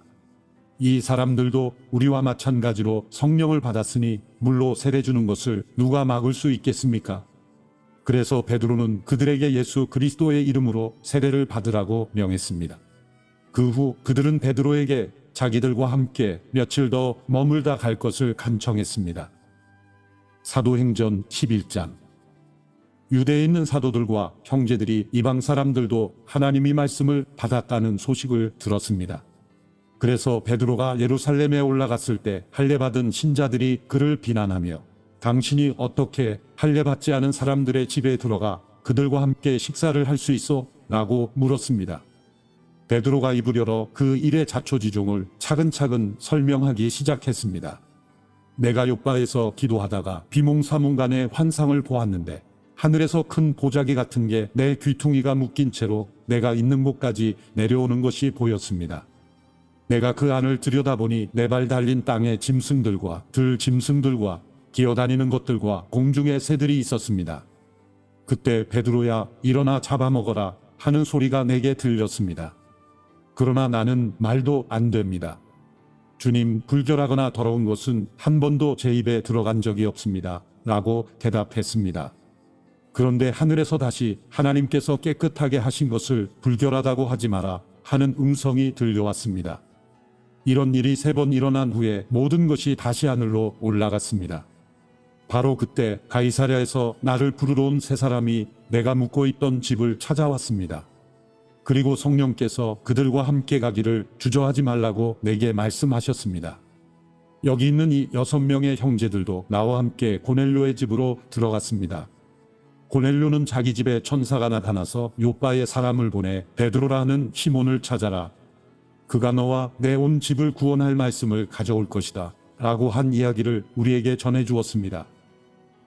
Speaker 1: 이 사람들도 우리와 마찬가지로 성령을 받았으니 물로 세례 주는 것을 누가 막을 수 있겠습니까? 그래서 베드로는 그들에게 예수 그리스도의 이름으로 세례를 받으라고 명했습니다. 그 후 그들은 베드로에게 자기들과 함께 며칠 더 머물다 갈 것을 간청했습니다. 사도행전 11장. 유대에 있는 사도들과 형제들이 이방 사람들도 하나님이 말씀을 받았다는 소식을 들었습니다. 그래서 베드로가 예루살렘에 올라갔을 때 할례받은 신자들이 그를 비난하며 당신이 어떻게 할례받지 않은 사람들의 집에 들어가 그들과 함께 식사를 할 수 있어? 라고 물었습니다. 베드로가 입을 열어 그 일의 자초지종을 차근차근 설명하기 시작했습니다. 내가 요바에서 기도하다가 비몽사몽간의 환상을 보았는데 하늘에서 큰 보자기 같은 게 내 귀퉁이가 묶인 채로 내가 있는 곳까지 내려오는 것이 보였습니다. 내가 그 안을 들여다보니 네 발 달린 땅의 짐승들과 들 짐승들과 기어다니는 것들과 공중의 새들이 있었습니다. 그때 베드로야 일어나 잡아먹어라 하는 소리가 내게 들렸습니다. 그러나 나는 말도 안 됩니다. 주님, 불결하거나 더러운 것은 한 번도 제 입에 들어간 적이 없습니다. 라고 대답했습니다. 그런데 하늘에서 다시 하나님께서 깨끗하게 하신 것을 불결하다고 하지 마라 하는 음성이 들려왔습니다. 이런 일이 3번 일어난 후에 모든 것이 다시 하늘로 올라갔습니다. 바로 그때 가이사랴에서 나를 부르러 온 세 사람이 내가 묵고 있던 집을 찾아왔습니다. 그리고 성령께서 그들과 함께 가기를 주저하지 말라고 내게 말씀하셨습니다. 여기 있는 이 6명의 형제들도 나와 함께 고넬료의 집으로 들어갔습니다. 고넬료는 자기 집에 천사가 나타나서 요빠에 사람을 보내 베드로라 하는 시몬을 찾아라. 그가 너와 내 온 집을 구원할 말씀을 가져올 것이다. 라고 한 이야기를 우리에게 전해 주었습니다.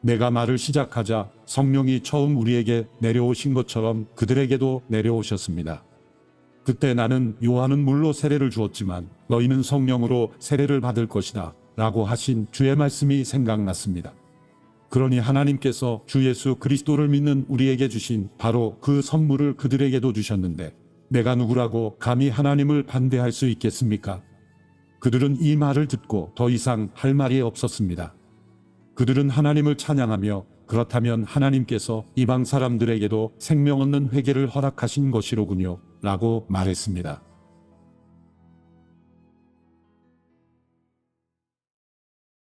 Speaker 1: 내가 말을 시작하자 성령이 처음 우리에게 내려오신 것처럼 그들에게도 내려오셨습니다. 그때 나는 요한은 물로 세례를 주었지만 너희는 성령으로 세례를 받을 것이다. 라고 하신 주의 말씀이 생각났습니다. 그러니 하나님께서 주 예수 그리스도를 믿는 우리에게 주신 바로 그 선물을 그들에게도 주셨는데 내가 누구라고 감히 하나님을 반대할 수 있겠습니까? 그들은 이 말을 듣고 더 이상 할 말이 없었습니다. 그들은 하나님을 찬양하며 그렇다면 하나님께서 이방 사람들에게도 생명 얻는 회개를 허락하신 것이로군요. 라고 말했습니다.